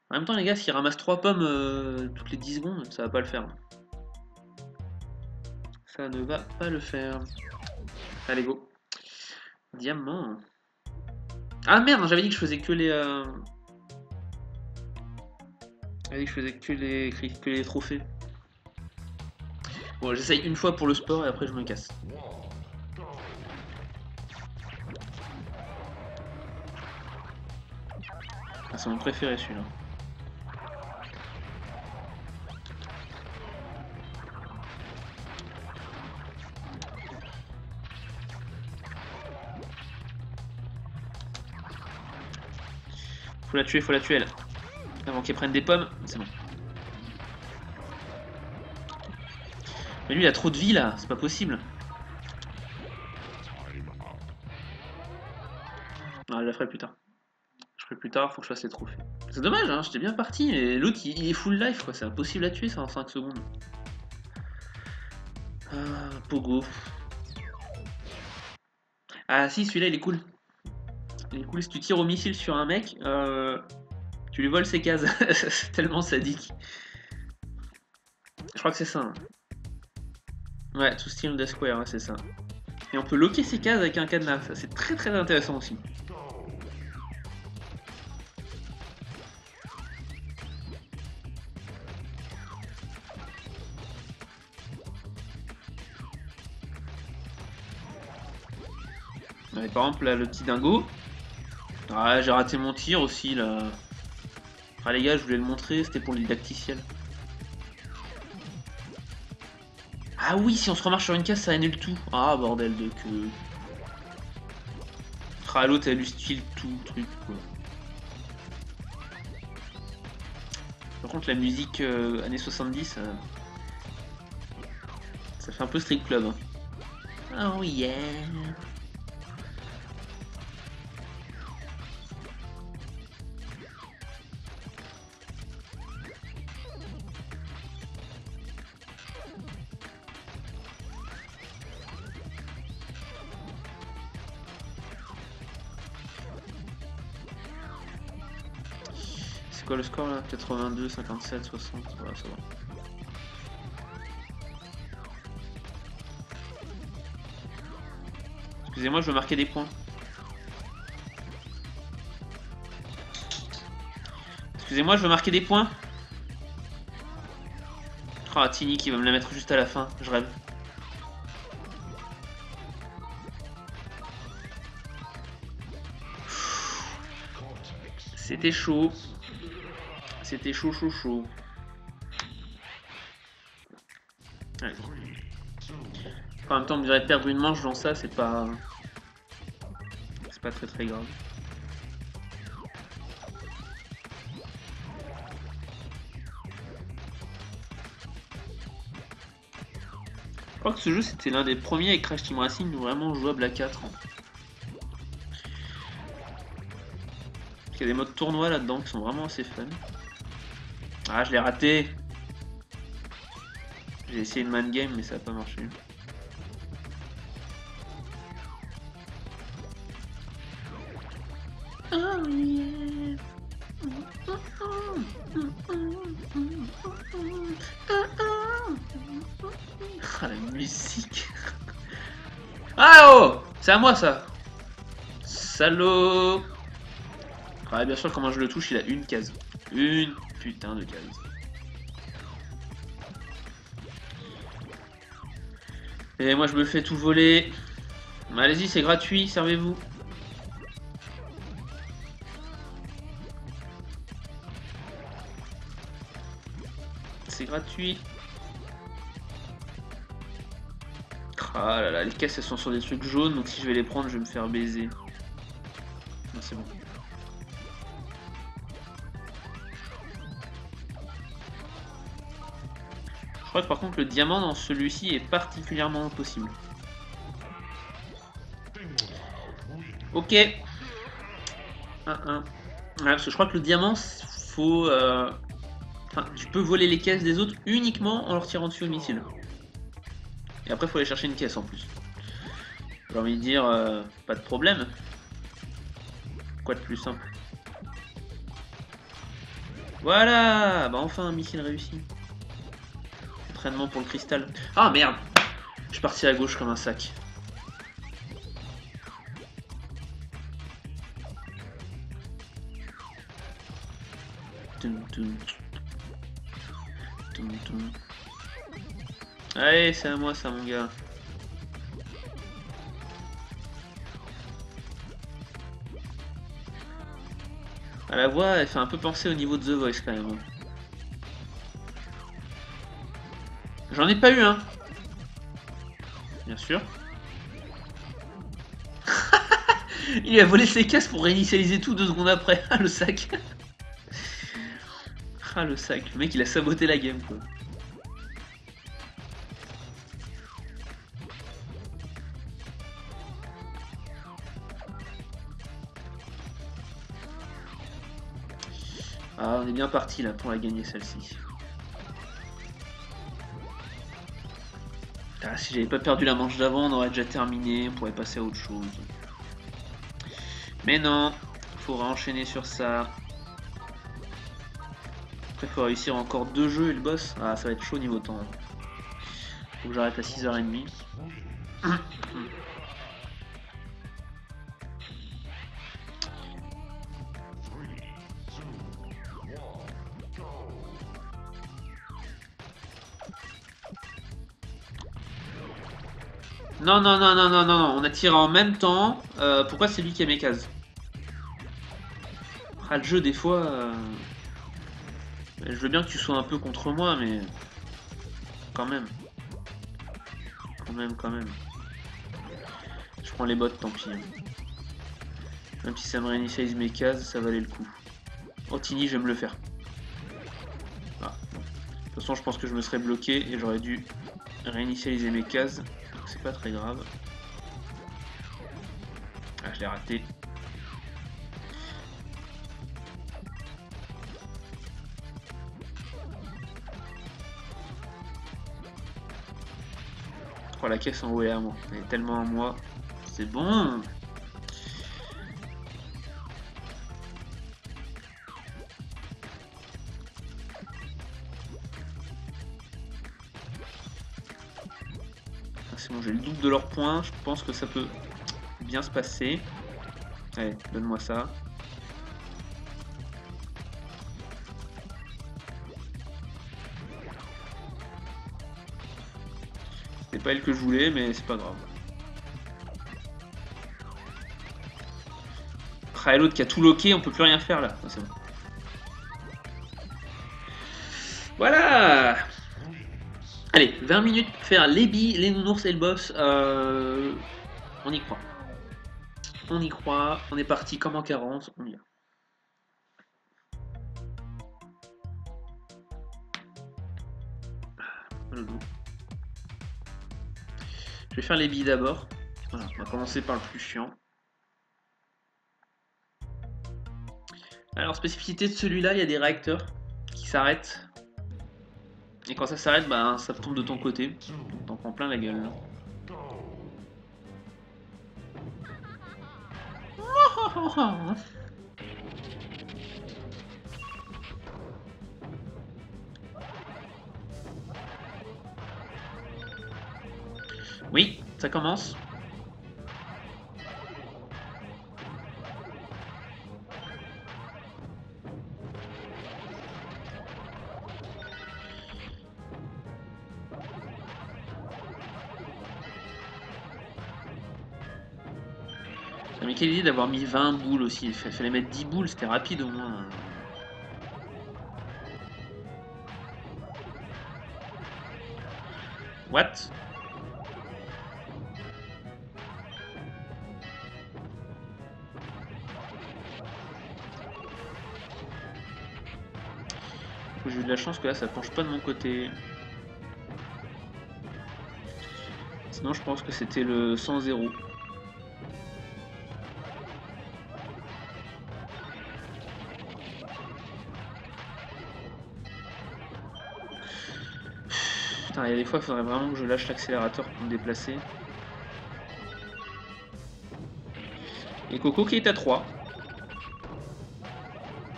En même temps, les gars, s'ils ramassent 3 pommes toutes les 10 secondes, ça va pas le faire. Ça ne va pas le faire. Allez, go. Diamant. Ah merde, j'avais dit que je faisais que les. J'avais dit que je faisais que les trophées. Bon, j'essaye une fois pour le sport et après je me casse. Ah, c'est mon préféré celui-là. Faut la tuer elle. Avant qu'elle prenne des pommes, c'est bon. Mais lui il a trop de vie là, c'est pas possible. Non, je la ferai plus tard. Je ferai plus tard, faut que je fasse les trophées. C'est dommage, hein, j'étais bien parti, et l'autre il est full life quoi, c'est impossible à tuer ça en 5 secondes. Ah, Pogo. Ah si, celui-là il est cool. Il est cool si tu tires au missile sur un mec, tu lui voles ses cases. C'est tellement sadique. Je crois que c'est ça. Hein. Ouais, to steal the square, ouais, c'est ça. Et on peut loquer ses cases avec un cadenas, ça c'est très très intéressant aussi. Ouais, par exemple là le petit dingo. Ah j'ai raté mon tir aussi là. Ah les gars je voulais le montrer, c'était pour le didacticiel. Ah oui si on se remarche sur une case ça annule tout. Ah bordel de queue. Ah l'autre elle lui style tout truc quoi. Par contre la musique années 70 ça fait un peu Street Club. Hein. Oh yeah. C'est quoi le score là? 82, 57, 60, voilà ça va. Excusez-moi, je veux marquer des points. Excusez-moi, je veux marquer des points. Oh, Tini qui va me la mettre juste à la fin, je rêve. C'était chaud. C'était chaud, chaud, chaud. Allez. En même temps, on me dirait perdre une manche dans ça, c'est pas très très grave. Je crois que ce jeu c'était l'un des premiers avec Crash Team Racing vraiment jouable à 4. Il y a des modes tournoi là-dedans qui sont vraiment assez fun. Ah, je l'ai raté. J'ai essayé une man game mais ça n'a pas marché. Oh yeah. Ah, la musique. Ah oh, c'est à moi ça. Salaud. Ah, bien sûr, comment je le touche, il a une case. Une putain de case. Et moi je me fais tout voler. Allez-y, c'est gratuit, servez-vous. C'est gratuit. Ah là là, les caisses elles sont sur des trucs jaunes, donc si je vais les prendre, je vais me faire baiser. Non, c'est bon. Je crois que par contre le diamant dans celui-ci est particulièrement possible. Ok. 1-1. Ouais, parce que je crois que le diamant, faut... Enfin, tu peux voler les caisses des autres uniquement en leur tirant dessus au missile. Et après, il faut aller chercher une caisse en plus. J'ai envie de dire, pas de problème. Quoi de plus simple? Voilà. Bah enfin, un missile réussi. Entraînement pour le cristal. Ah merde. Je suis parti à gauche comme un sac. Allez, c'est à moi ça, mon gars. À la voix, elle fait un peu penser au niveau de The Voice quand même. J'en ai pas eu un. Bien sûr. Il lui a volé ses caisses pour réinitialiser tout 2 secondes après. Ah, le sac. Ah, le sac. Le mec, il a saboté la game, quoi. Ah, on est bien parti là pour la gagner celle-ci. Ah, si j'avais pas perdu la manche d'avant, on aurait déjà terminé, on pourrait passer à autre chose. Mais non, faudra enchaîner sur ça. Après, il faut réussir encore 2 jeux et le boss. Ah, ça va être chaud niveau temps. Faut que j'arrête à 6h30. Non, non, non, non, non, non, non, on a tiré en même temps. Pourquoi c'est lui qui a mes cases? Ah, le jeu, des fois... Je veux bien que tu sois un peu contre moi, mais... Quand même. Quand même, quand même. Je prends les bottes, tant pis. Même si ça me réinitialise mes cases, ça valait le coup. Oh, Tini, je vais me le faire. Ah, bon. De toute façon, je pense que je me serais bloqué et j'aurais dû réinitialiser mes cases. Donc c'est pas très grave. Ah, je l'ai raté. Oh, la caisse en haut est à moi. Elle est tellement à moi. C'est bon. C'est bon, j'ai le double de leurs points. Je pense que ça peut bien se passer. Allez, donne-moi ça. C'est pas elle que je voulais, mais c'est pas grave. Ah, et l'autre qui a tout loqué, on peut plus rien faire là. Ah, c'est bon. Voilà. Allez, 20 minutes pour faire les billes, les nounours et le boss. On y croit. On y croit. On est parti comme en 40. On y va. Le loup. vais faire les billes d'abord. Voilà, on va commencer par le plus chiant. Alors, spécificité de celui-là, il y a des réacteurs qui s'arrêtent. Et quand ça s'arrête, bah, ça tombe de ton côté. Donc t'en prends plein la gueule. Là. Oui, ça commence. Mais quelle idée d'avoir mis 20 boules aussi. Il fallait mettre 10 boules, c'était rapide au moins. What? J'ai eu de la chance que là ça penche pas de mon côté. Sinon je pense que c'était le 100-0. Putain, il y a des fois il faudrait vraiment que je lâche l'accélérateur pour me déplacer. Et Coco qui est à 3.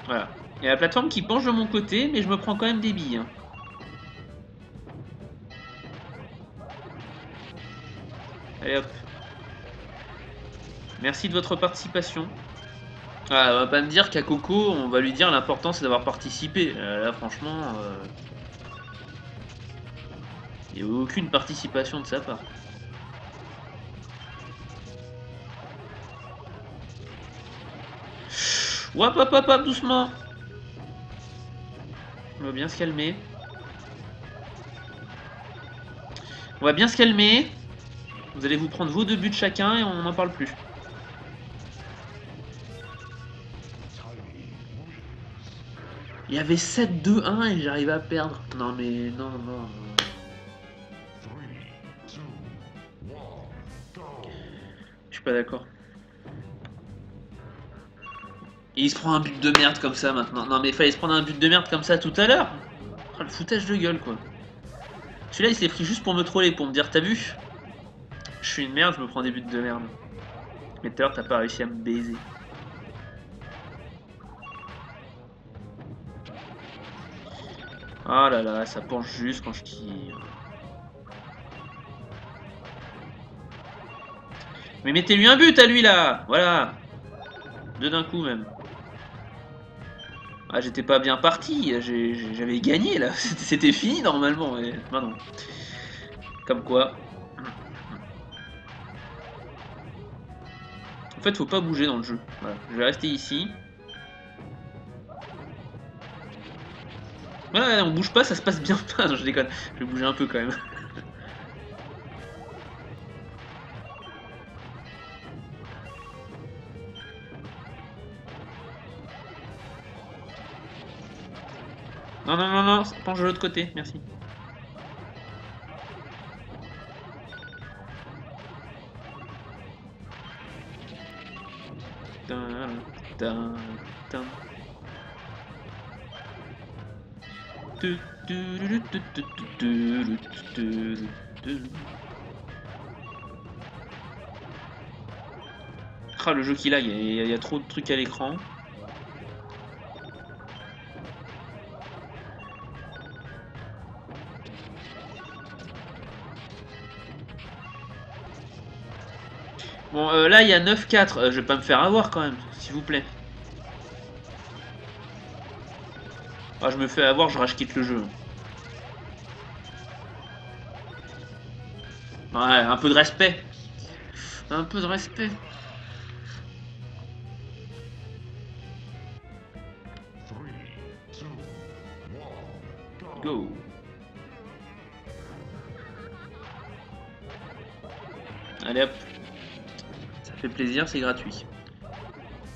Voilà. Il y a la plateforme qui penche de mon côté, mais je me prends quand même des billes. Hein. Allez hop. Merci de votre participation. Ah, on va pas me dire qu'à Coco, on va lui dire l'important c'est d'avoir participé. Là franchement, il n'y a aucune participation de sa part. Hop hop hop hop, doucement. On va bien se calmer. On va bien se calmer. Vous allez vous prendre vos 2 buts chacun et on n'en parle plus. Il y avait 7-2-1 et j'arrive à perdre. Non mais non, non, non. Je suis pas d'accord. Et il se prend un but de merde comme ça maintenant. Non mais il fallait se prendre un but de merde comme ça tout à l'heure. Oh, le foutage de gueule quoi. Celui-là il s'est pris juste pour me troller, pour me dire t'as vu? Je suis une merde, je me prends des buts de merde. Mais tout à l'heure t'as pas réussi à me baiser. Oh là là, ça penche juste quand je tire. Mais mettez-lui un but à lui là. Voilà. 2 d'un coup même. Ah, j'étais pas bien parti, j'avais gagné là, c'était fini normalement, mais bah non. Comme quoi. En fait, faut pas bouger dans le jeu. Voilà. Je vais rester ici. Voilà, on bouge pas, ça se passe bien. Non, je déconne, je vais bouger un peu quand même. Non, non, non, non, penche de l'autre côté, merci. Ah, le jeu qui lag, il y a trop de trucs à l'écran. Bon, là, il y a 9-4. Je vais pas me faire avoir quand même, s'il vous plaît. Ah, je me fais avoir, je rage quitte le jeu. Ouais, un peu de respect. Un peu de respect. Go. Allez hop. Ça fait plaisir, c'est gratuit.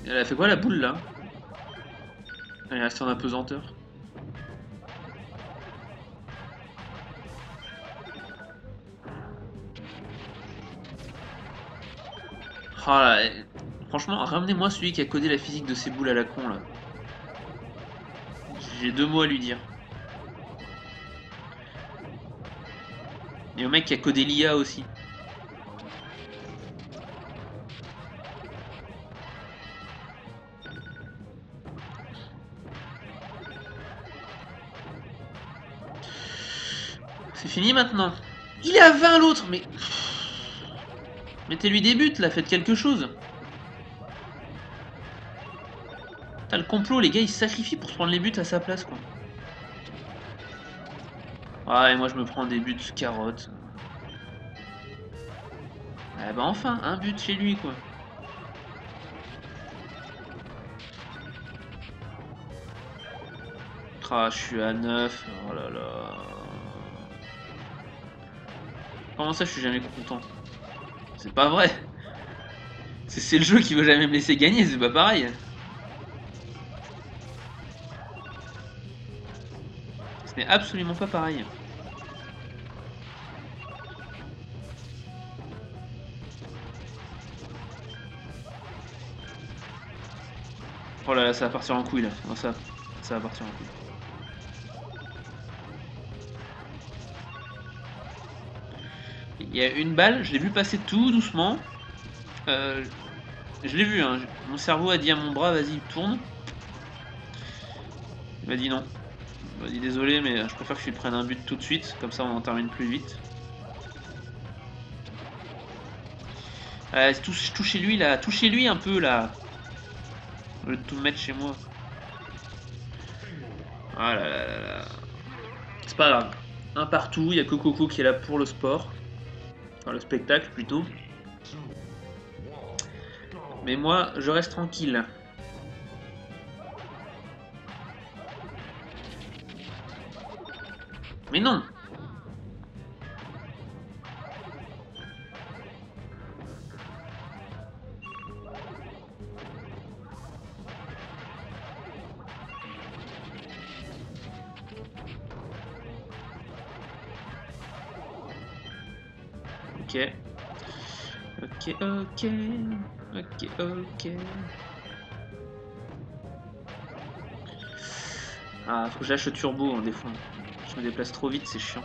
Elle a fait quoi la boule là? Elle est restée en apesanteur. Oh là, franchement, ramenez-moi celui qui a codé la physique de ces boules à la con là. J'ai 2 mots à lui dire. Et au mec qui a codé l'IA aussi. C'est fini maintenant. Il est à 20 l'autre, mais... Mettez-lui des buts là, faites quelque chose. T'as le complot, les gars ils se sacrifient pour se prendre les buts à sa place quoi. Ah et moi je me prends des buts carottes. Ah bah enfin, un but chez lui quoi. Ah je suis à 9, oh là là. Comment ça je suis jamais content? C'est pas vrai. C'est le jeu qui veut jamais me laisser gagner, c'est pas pareil. Ce n'est absolument pas pareil. Oh là là, ça va partir en couille là. Non, ça va partir en couille. Il y a une balle, je l'ai vu passer tout doucement. Je l'ai vu, hein. Mon cerveau a dit à mon bras, vas-y, tourne. Il m'a dit non. Il m'a dit désolé, mais je préfère que tu prennes un but tout de suite, comme ça on en termine plus vite. Touchez-lui là, touchez-lui un peu là. Au lieu de tout mettre chez moi. Ah là là là là. C'est pas grave. Un partout, il y a Coco qui est là pour le sport. Enfin, le spectacle plutôt. Mais moi, je reste tranquille. Mais non! Ok. Ok, ok. Ok, ok. Ah, faut que j'achète le turbo, hein, des fois. Je me déplace trop vite, c'est chiant.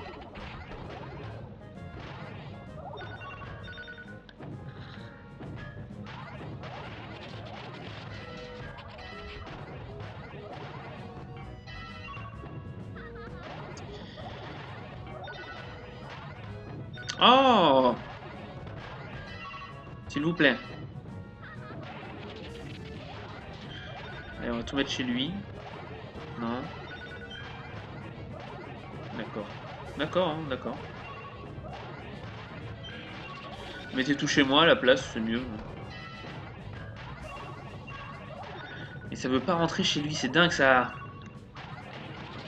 Oh! S'il vous plaît. Allez, on va tout mettre chez lui. Non. D'accord. D'accord, hein, d'accord. Mettez tout chez moi à la place, c'est mieux. Et ça veut pas rentrer chez lui, c'est dingue ça.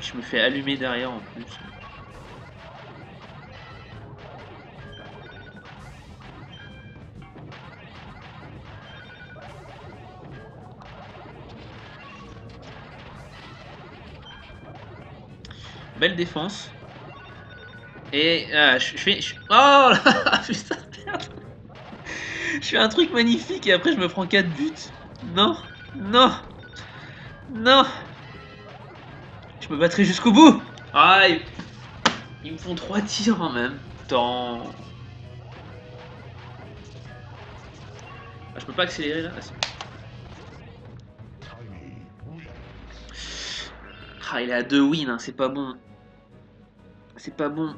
Je me fais allumer derrière en plus. Belle défense. Et je fais... Oh là putain, merde. Je fais un truc magnifique et après je me prends 4 buts. Non, non, non. Je me battrai jusqu'au bout. Ah, ils me font 3 tirs en même temps. Ah, je peux pas accélérer là. Ah, il est à 2 wins, hein, c'est pas bon. C'est pas bon.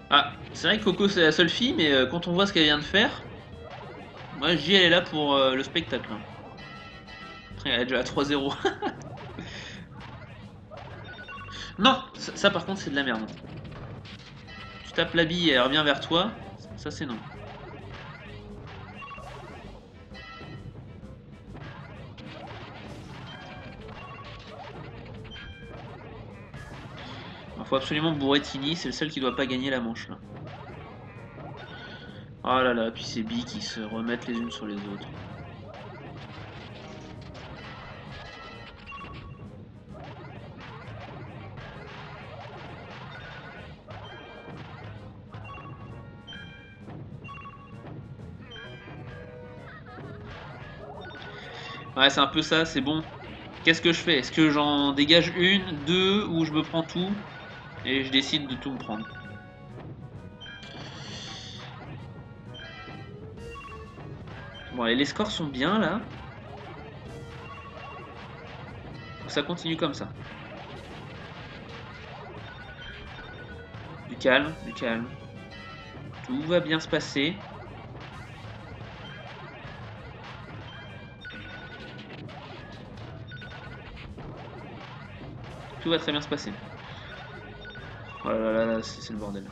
Ah, c'est vrai que Coco c'est la seule fille, mais quand on voit ce qu'elle vient de faire, moi je dis elle est là pour le spectacle. Hein. Après, elle est déjà à 3-0. Non, ça par contre c'est de la merde. Tu tapes la bille et elle revient vers toi, ça c'est non. Il faut absolument Bourretini, c'est le seul qui doit pas gagner la manche là. Oh là là, puis ces billes qui se remettent les unes sur les autres. Ouais, c'est un peu ça, c'est bon. Qu'est-ce que je fais? Est-ce que j'en dégage une, deux, ou je me prends tout et je décide de tout me prendre? Bon, allez, les scores sont bien là. Faut que ça continue comme ça. Du calme, du calme. Tout va bien se passer. Tout va très bien se passer. Oh là là là, c'est le bordel.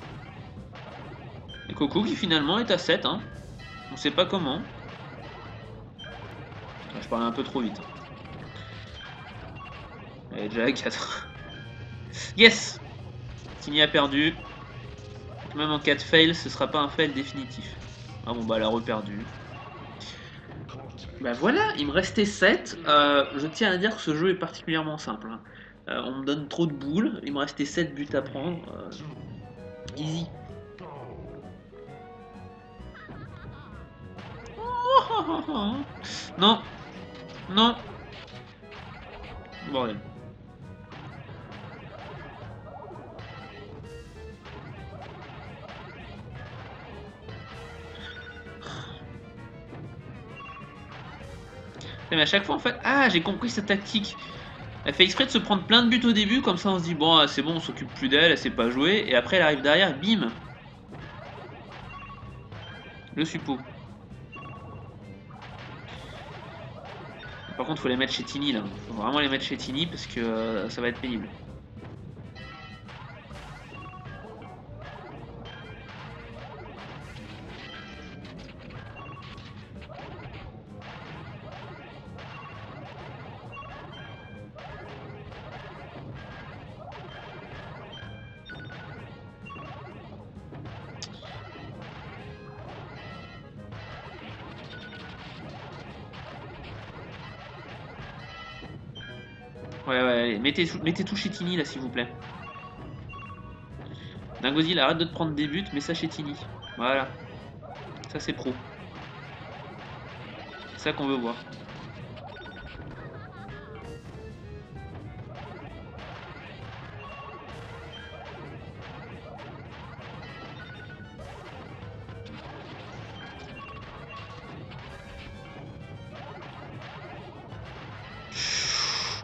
Et Coco qui finalement est à 7, hein. On sait pas comment. Je parlais un peu trop vite. Elle est déjà à 4. Yes! Tini a perdu. Même en cas de fail, ce sera pas un fail définitif. Ah bon, bah elle a reperdu. Bah voilà, il me restait 7. Je tiens à dire que ce jeu est particulièrement simple, hein. On me donne trop de boules, il me restait 7 buts à prendre. Easy. Non, non. Bordel. Mais à chaque fois en fait, ah j'ai compris sa tactique. Elle fait exprès de se prendre plein de buts au début, comme ça on se dit bon c'est bon, on s'occupe plus d'elle, elle sait pas jouer, et après elle arrive derrière, bim. Le suppôt. Par contre faut les mettre chez Tini là, faut vraiment les mettre chez Tini parce que ça va être pénible. Ouais, allez, mettez tout chez Tini là, s'il vous plaît. Dingozil, arrête de te prendre des buts, mets ça chez Tini. Voilà. Ça, c'est pro. C'est ça qu'on veut voir.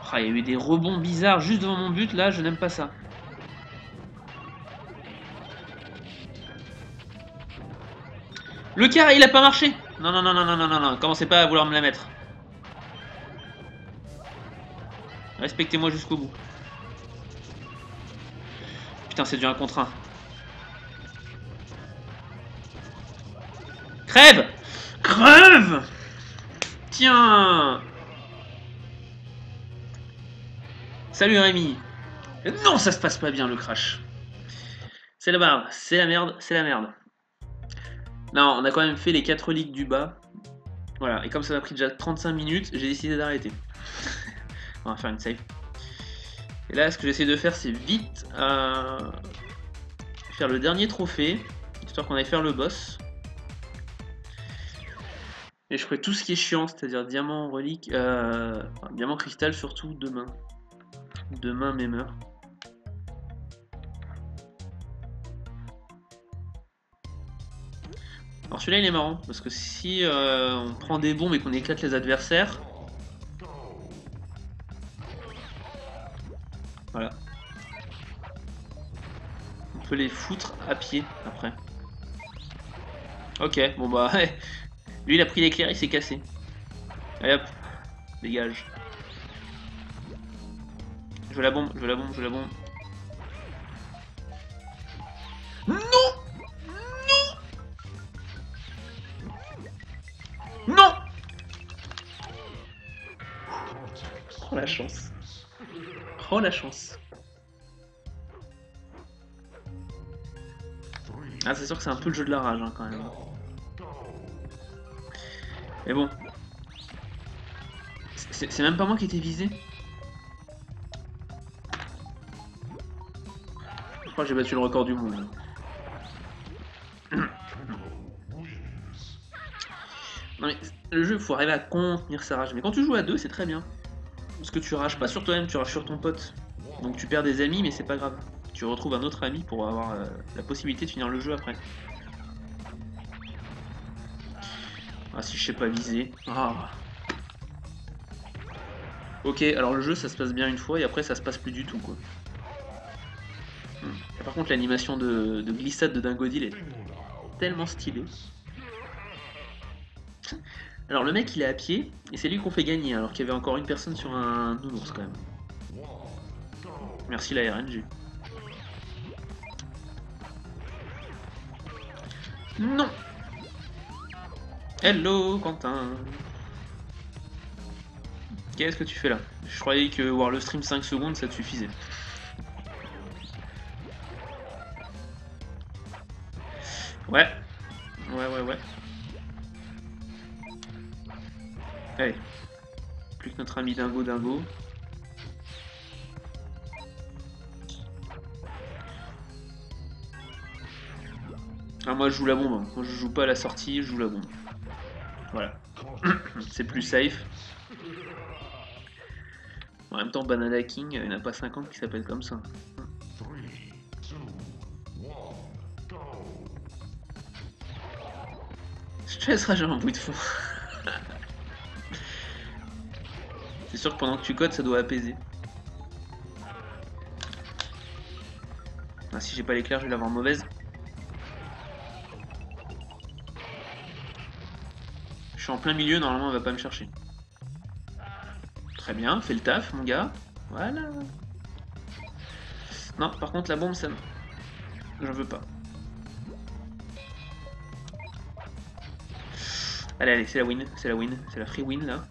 Ah, il y a eu des rebonds bizarres juste devant mon but, là, je n'aime pas ça. Le carré, il a pas marché. Non, non, non, non, non, non, non, non, commencez pas à vouloir me la mettre. Respectez-moi jusqu'au bout. Putain, c'est du 1 contre 1. Crève! Crève! Tiens! Salut Rémi! Non, ça se passe pas bien le crash. C'est la barre, c'est la merde, c'est la merde. Non, on a quand même fait les 4 ligues du bas. Voilà, et comme ça m'a pris déjà 35 minutes, j'ai décidé d'arrêter. On va faire une save. Et là, ce que j'essaie de faire, c'est vite faire le dernier trophée, histoire qu'on aille faire le boss. Et je ferai tout ce qui est chiant, c'est-à-dire diamant, relique, enfin, diamant cristal surtout demain. Demain même heure. Alors celui-là il est marrant, parce que si on prend des bombes et qu'on éclate les adversaires, voilà, on peut les foutre à pied après. Ok, bon bah lui il a pris l'éclair, il s'est cassé. Allez hop, dégage. Je veux la bombe, je veux la bombe, je veux la bombe. Non! Non! Oh la chance. Oh la chance. Ah c'est sûr que c'est un peu le jeu de la rage hein, quand même. Mais bon. C'est même pas moi qui étais visé. Je crois que j'ai battu le record du monde. Non mais le jeu, faut arriver à contenir sa rage. Mais quand tu joues à deux, c'est très bien. Parce que tu rages pas sur toi-même, tu rages sur ton pote. Donc tu perds des amis, mais c'est pas grave. Tu retrouves un autre ami pour avoir la possibilité de finir le jeu après. Ah, si je sais pas viser. Ah. Ok, alors le jeu, ça se passe bien une fois et après ça se passe plus du tout, quoi. Par contre, l'animation de glissade de Dingodil est tellement stylée. Alors le mec, il est à pied et c'est lui qu'on fait gagner, alors qu'il y avait encore une personne sur un nounours quand même. Merci la RNG. Non. Hello Quentin. Qu'est-ce que tu fais là? Je croyais que voir le stream 5 secondes ça te suffisait. Ouais. Ouais. Allez. Plus que notre ami Dingo. Ah, moi je joue la bombe. Hein. Moi je joue pas à la sortie, je joue la bombe. Voilà. C'est plus safe. En même temps, Banana King, il n'y en a pas 50 qui s'appellent comme ça. Je te laisserai genre un bruit de fond. C'est sûr que pendant que tu codes, ça doit apaiser. Ah, si j'ai pas l'éclair, je vais l'avoir mauvaise. Je suis en plein milieu, normalement, elle va pas me chercher. Très bien, fais le taf, mon gars. Voilà. Non, par contre, la bombe, ça... J'en veux pas. Allez, c'est la win, c'est la free win, là.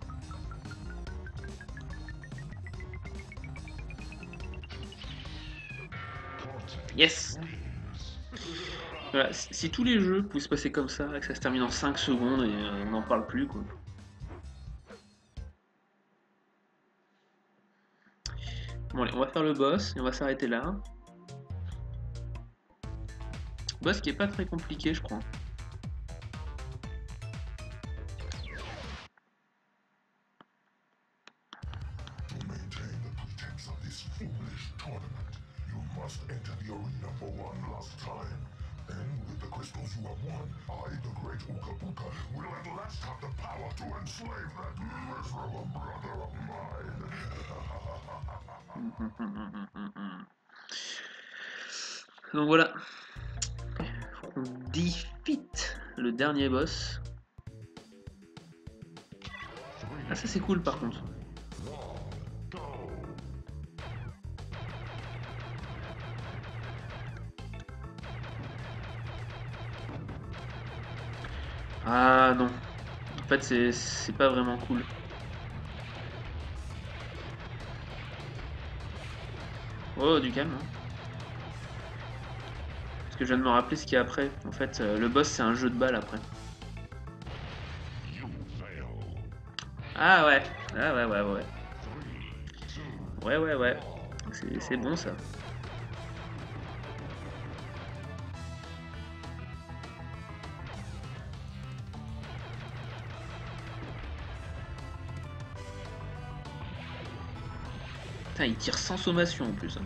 Yes. Voilà, si tous les jeux pouvaient se passer comme ça, que ça se termine en 5 secondes et on n'en parle plus, quoi. Bon allez, on va faire le boss et on va s'arrêter là. Boss qui est pas très compliqué, je crois. Donc voilà. On defeat le dernier boss. Ah ça c'est cool par contre. Ah non. En fait c'est pas vraiment cool. Oh du calme. Hein. Parce que je viens de me rappeler ce qu'il y a après. En fait le boss c'est un jeu de balle après. Ah ouais. Ah ouais. Ouais. C'est bon ça. Putain, il tire sans sommation en plus. Hein.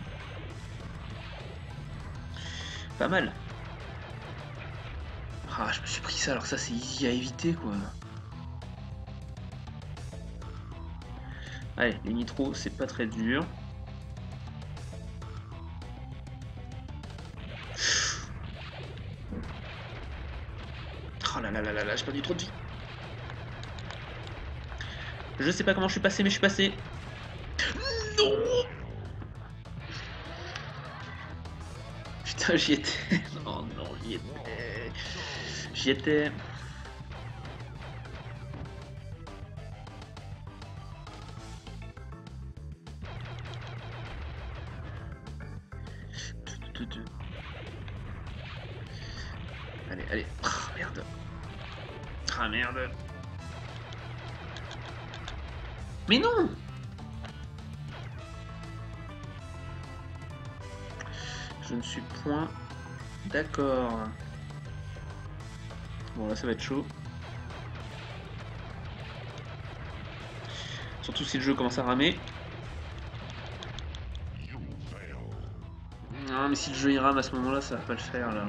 Pas mal. Ah, je me suis pris ça, alors ça c'est easy à éviter quoi. Allez, les nitros c'est pas très dur. Oh là, j'ai perdu trop de vie. Je sais pas comment je suis passé, mais je suis passé. Non. Putain, j'y étais. Non, j'y étais. J'y étais. Allez. Ah, merde. Ah, merde. Mais non. Je ne suis point d'accord. Bon, là, ça va être chaud. Surtout si le jeu commence à ramer. Non mais si le jeu il rame à ce moment là ça va pas le faire là.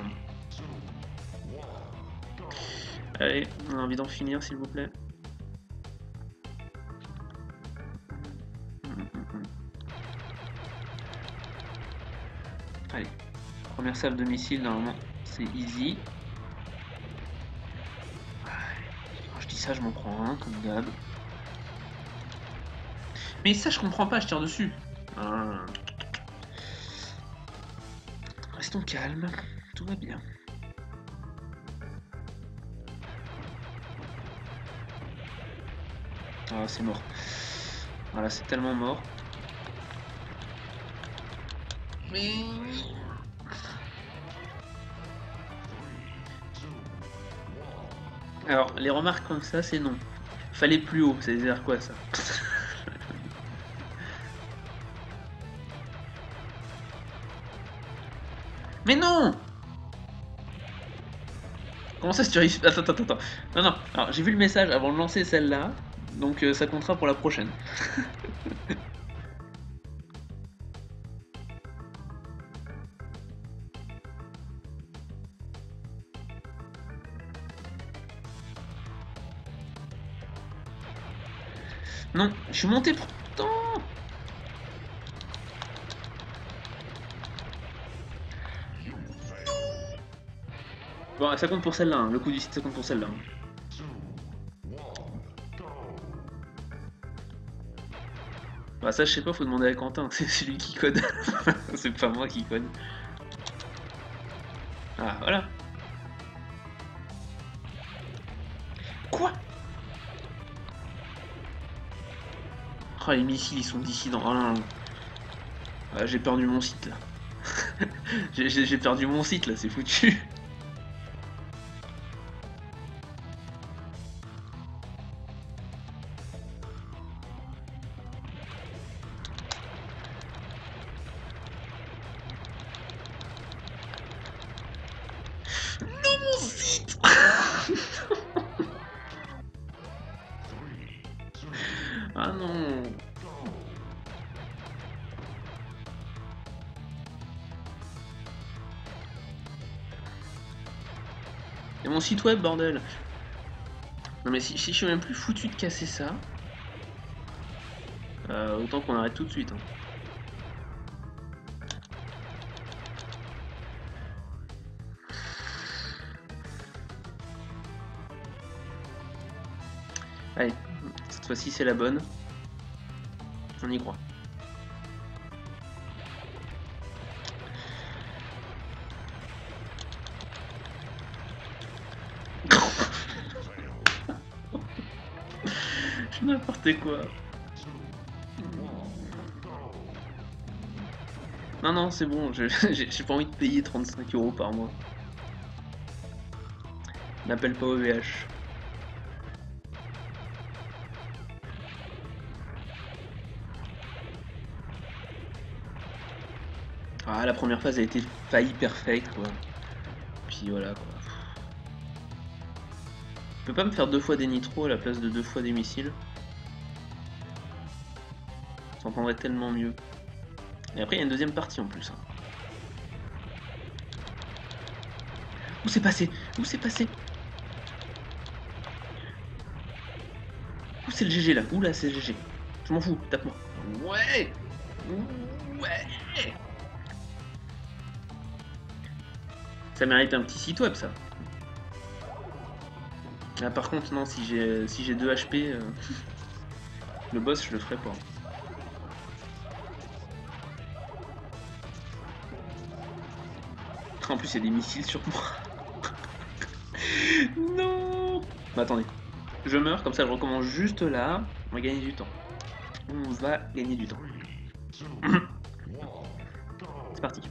Allez, on a envie d'en finir s'il vous plaît. Allez, première salve de missile normalement c'est easy. Quand je dis ça je m'en prends un comme d'hab. Mais ça je comprends pas, je tire dessus. Ah. Restons calmes, tout va bien. Ah c'est mort. Voilà, c'est tellement mort. Mais... Alors, les remarques comme ça, c'est non. Fallait plus haut, ça veut dire quoi ça? Mais non! Comment ça, si tu réussis... Attends. Non. Alors, j'ai vu le message avant de lancer celle-là, donc ça comptera pour la prochaine. Non, je suis monté pourtant. Bon, ça compte pour celle-là, hein. Le coup du site, ça compte pour celle-là. Bah ça, je sais pas, faut demander à Quentin, c'est lui qui code. C'est pas moi qui code. Ah, voilà. Quoi? Oh, les missiles, ils sont dissidents. Oh non. Ah, j'ai perdu mon site, là. J'ai perdu mon site, là, c'est foutu. Non, mon site. Ah non. Et mon site web, bordel. Non mais si je suis même plus foutu de casser ça, autant qu'on arrête tout de suite. Hein. Allez, cette fois-ci c'est la bonne. On y croit. N'importe quoi. Non, c'est bon, j'ai pas envie de payer 35 € par mois. N'appelle pas OVH. Ah, la première phase a été failli perfect quoi. Puis voilà quoi. Je peux pas me faire 2 fois des nitros à la place de 2 fois des missiles. Ça entendrait tellement mieux. Et après il y a une deuxième partie en plus. Hein. Où c'est passé? Où c'est passé? Où c'est le GG là? Où là c'est le GG? Je m'en fous, tape-moi. Ouais! Ouais! Ça mérite un petit site web ça. Là par contre non, si j'ai 2 HP, le boss je le ferai pas. En plus il y a des missiles sur moi. Non. Bah attendez. Je meurs, comme ça je recommence juste là. On va gagner du temps. On va gagner du temps. C'est parti.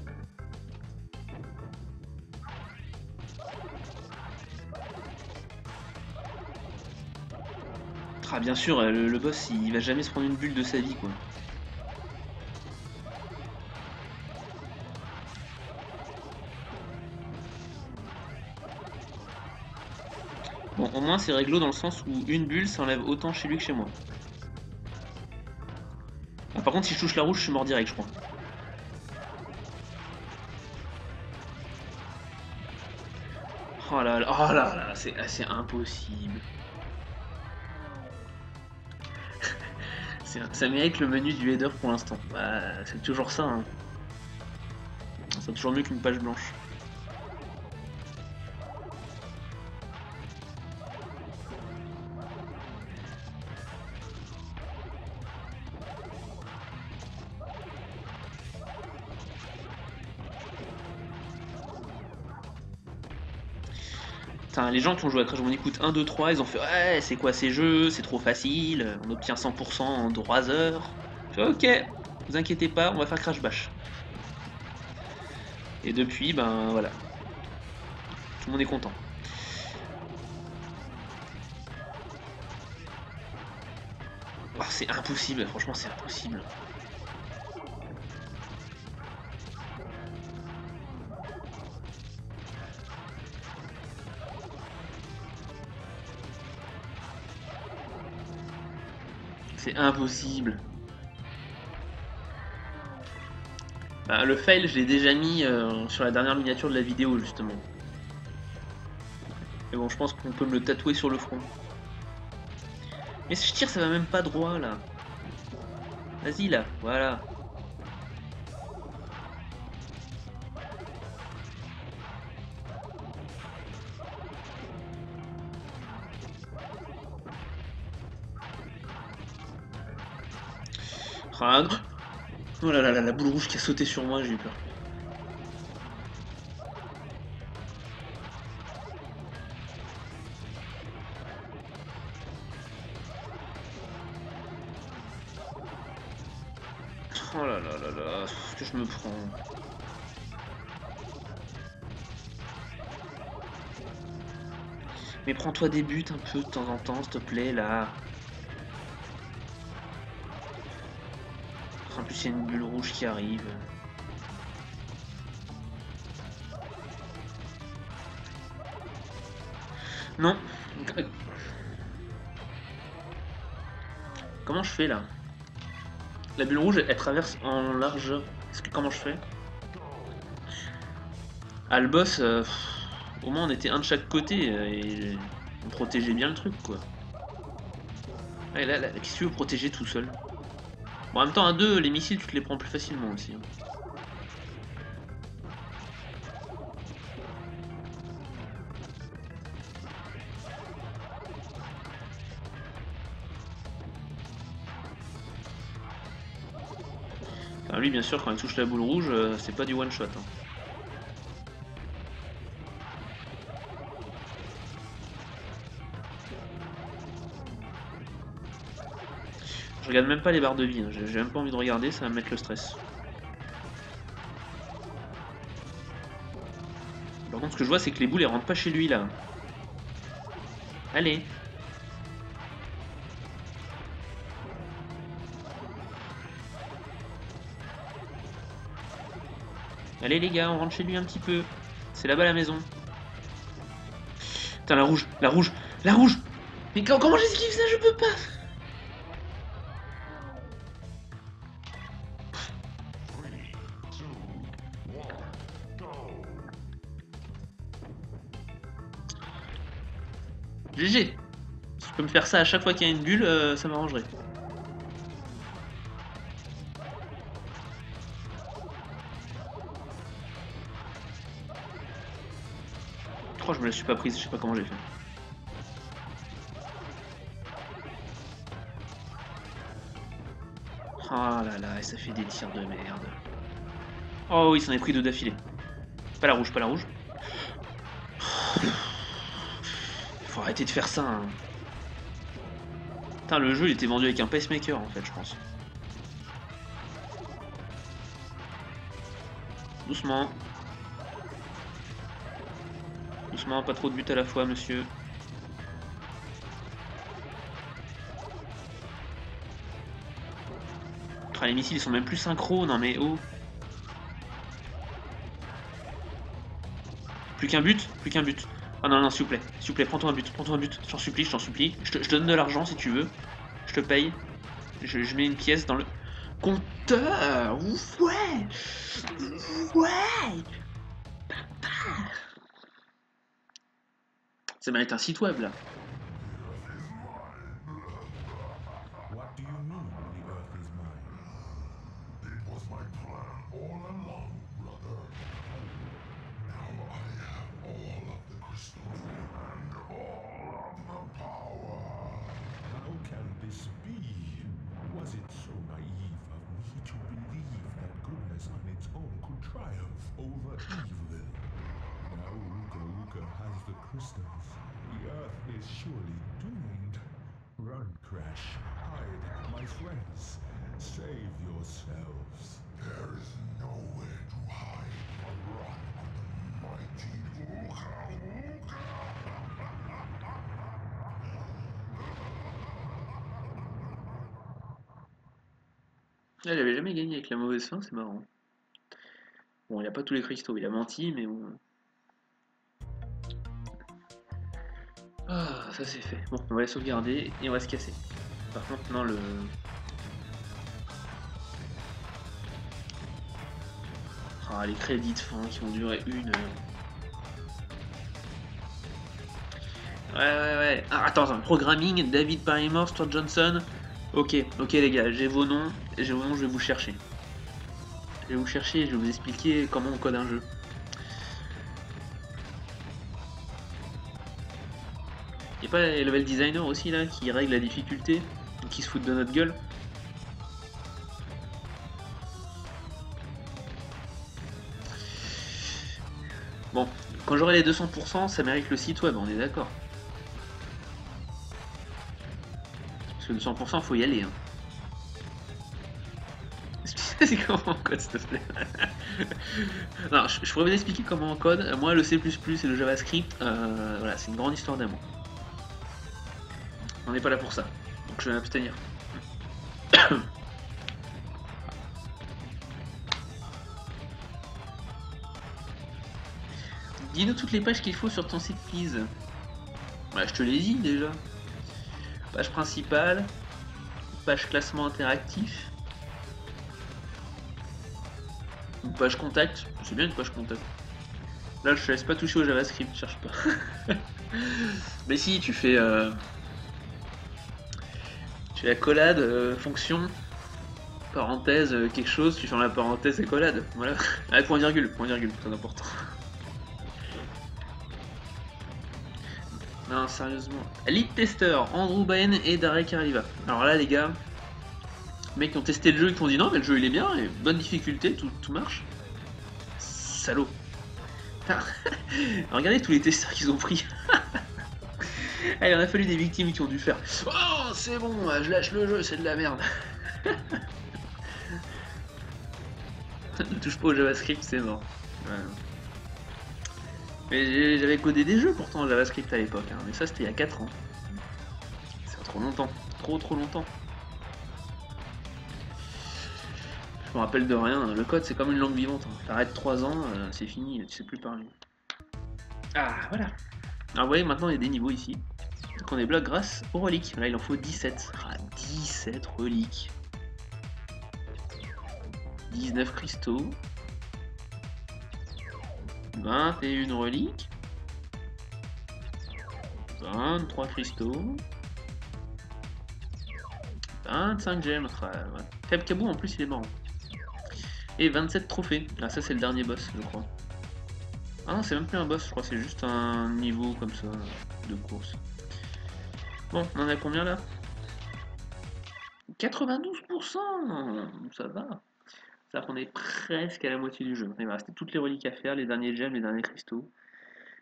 Ah bien sûr, le boss il va jamais se prendre une bulle de sa vie quoi. Bon, au moins c'est réglo dans le sens où une bulle ça enlève autant chez lui que chez moi. Ah, par contre, si je touche la rouge, je suis mort direct, je crois. Oh là là, c'est impossible. Ça mérite le menu du header pour l'instant. Bah, c'est toujours ça. Hein. C'est toujours mieux qu'une page blanche. Putain, les gens qui ont joué à Crash Bandicoot 1, 2, 3, ils ont fait ouais, c'est quoi ces jeux, c'est trop facile, on obtient 100% en 3 heures. Je fais ok, vous inquiétez pas, on va faire Crash Bash. Et depuis, ben voilà, tout le monde est content. Oh, c'est impossible, franchement c'est impossible. C'est impossible. Bah, le fail, je l'ai déjà mis sur la dernière miniature de la vidéo, justement. Mais bon, je pense qu'on peut me le tatouer sur le front. Mais si je tire, ça va même pas droit, là. Vas-y, là, voilà. Oh là là là, la boule rouge qui a sauté sur moi, j'ai eu peur. Oh là là là là, ce que je me prends. Mais prends-toi des buts un peu de temps en temps, s'il te plaît, là. En plus, il y a une bulle rouge qui arrive. Non. Comment je fais, là? La bulle rouge, elle traverse en largeur. Comment je fais? Ah, le boss, au moins on était un de chaque côté et on protégeait bien le truc, quoi. Ouais, là, qu'est-ce que tu veux protéger tout seul? Bon, en même temps, à deux, les missiles, tu te les prends plus facilement aussi. Hein. Enfin, lui, bien sûr, quand il touche la boule rouge, c'est pas du one shot. Hein. Je regarde même pas les barres de vie, hein. J'ai même pas envie de regarder, ça va me mettre le stress. Par contre, ce que je vois, c'est que les boules, elles rentrent pas chez lui, là. Allez. Allez, les gars, on rentre chez lui un petit peu. C'est là-bas la maison. Putain, la rouge, la rouge, la rouge! Mais comment j'esquive ça? Je peux pas! GG. Si je peux me faire ça à chaque fois qu'il y a une bulle, ça m'arrangerait. Oh, je me la suis pas prise, je sais pas comment j'ai fait. Oh là là, et ça fait des tirs de merde. Oh oui, ça en est pris deux d'affilée. Pas la rouge, pas la rouge. Faut arrêter de faire ça. Hein. Putain, le jeu il était vendu avec un pacemaker en fait, je pense. Doucement. Doucement, pas trop de buts à la fois, monsieur. Ah, les missiles ils sont même plus synchro, non mais oh. Plus qu'un but, plus qu'un but. Ah non, non, s'il vous plaît, prends-toi un but, je t'en supplie, je te donne de l'argent si tu veux. Je te paye. Je mets une pièce dans le... Compteur. Ouais. Ouais. Ça mérite un site web là. What do you mean the earth is mine? It was my plan all along, brother. Now I have all of the crystals and all of the power. How can this be? Was it so naive of me to believe that goodness on its own could triumph over evil? Now Uka has the crystals. The earth is surely doomed. Run, Crash. Hide, my friends. Save yourselves. There is nowhere to hide but run on the mighty Uka. Elle avait jamais gagné avec la mauvaise fin, c'est marrant. Bon, il a pas tous les cristaux, il a menti, mais bon. Ah, ça c'est fait. Bon, on va les sauvegarder et on va se casser. Par contre, non, le. Ah, les crédits de fin qui vont durer 1 heure. Ouais. Ah, attends, programming, David Parrymore, Stuart Johnson. Ok, les gars, j'ai vos noms, je vais vous chercher. Je vais vous chercher et je vais vous expliquer comment on code un jeu. Y'a pas les level designer aussi là qui règle la difficulté, qui se foutent de notre gueule. Bon, quand j'aurai les 200%, ça mérite le site web, on est d'accord. Parce que 200%, faut y aller. Hein. C'est comment on code, s'il te plaît. Non, je pourrais vous expliquer comment on code. Moi, le C++ et le JavaScript, voilà, c'est une grande histoire d'amour. On n'est pas là pour ça, donc je vais m'abstenir. Dis-nous toutes les pages qu'il faut sur ton site, please. Bah, je te les dis déjà. Page principale, page classement interactif, une page contact. C'est bien une page contact. Là, je te laisse pas toucher au JavaScript, cherche pas. Mais si, tu fais accolade, fonction, parenthèse, quelque chose, tu fais la parenthèse accolade. Voilà. Avec point virgule, très important. Non, sérieusement. Lead tester, Andrew Bain et Darek Arriva. Alors là, les gars, mecs qui ont testé le jeu et qui ont dit non, mais le jeu il est bien, et bonne difficulté, tout marche. Salaud. Regardez tous les testeurs qu'ils ont pris. Ah, il en a fallu des victimes qui ont dû faire oh, c'est bon, je lâche le jeu, c'est de la merde. Ne touche pas au JavaScript, c'est mort. Ouais. Mais j'avais codé des jeux pourtant en JavaScript à l'époque, hein. Mais ça c'était il y a 4 ans. C'est trop longtemps, trop longtemps. Je me rappelle de rien, le code c'est comme une langue vivante. Hein. T'arrêtes 3 ans, c'est fini, tu sais plus parler. Ah voilà. Alors vous voyez maintenant il y a des niveaux ici. Donc on débloque grâce aux reliques. Là il en faut 17. Ah 17 reliques. 19 cristaux. 21 reliques. 23 cristaux. 25 gemmes. Fab Kabou en plus il est marrant. Et 27 trophées. Ah ça c'est le dernier boss je crois. Ah non c'est même plus un boss je crois c'est juste un niveau comme ça de course. Bon on en a combien là? 92%. Ça va. Ça qu'on est presque à la moitié du jeu. Il va rester toutes les reliques à faire, les derniers gemmes, les derniers cristaux.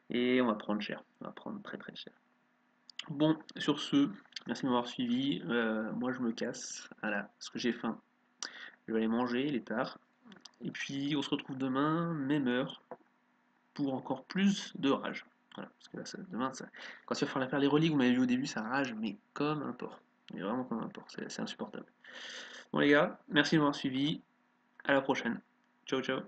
Et on va prendre cher. On va prendre très cher. Bon, sur ce, merci de m'avoir suivi. Moi je me casse. Voilà, parce que j'ai faim. Je vais aller manger, il est tard. Et puis on se retrouve demain, même heure, pour encore plus de rage. Voilà, parce que là, demain, quand il va falloir faire les reliques, vous m'avez vu au début, ça rage, mais comme un porc. Mais vraiment comme un porc, c'est insupportable. Bon les gars, merci de m'avoir suivi. À la prochaine. Ciao ciao.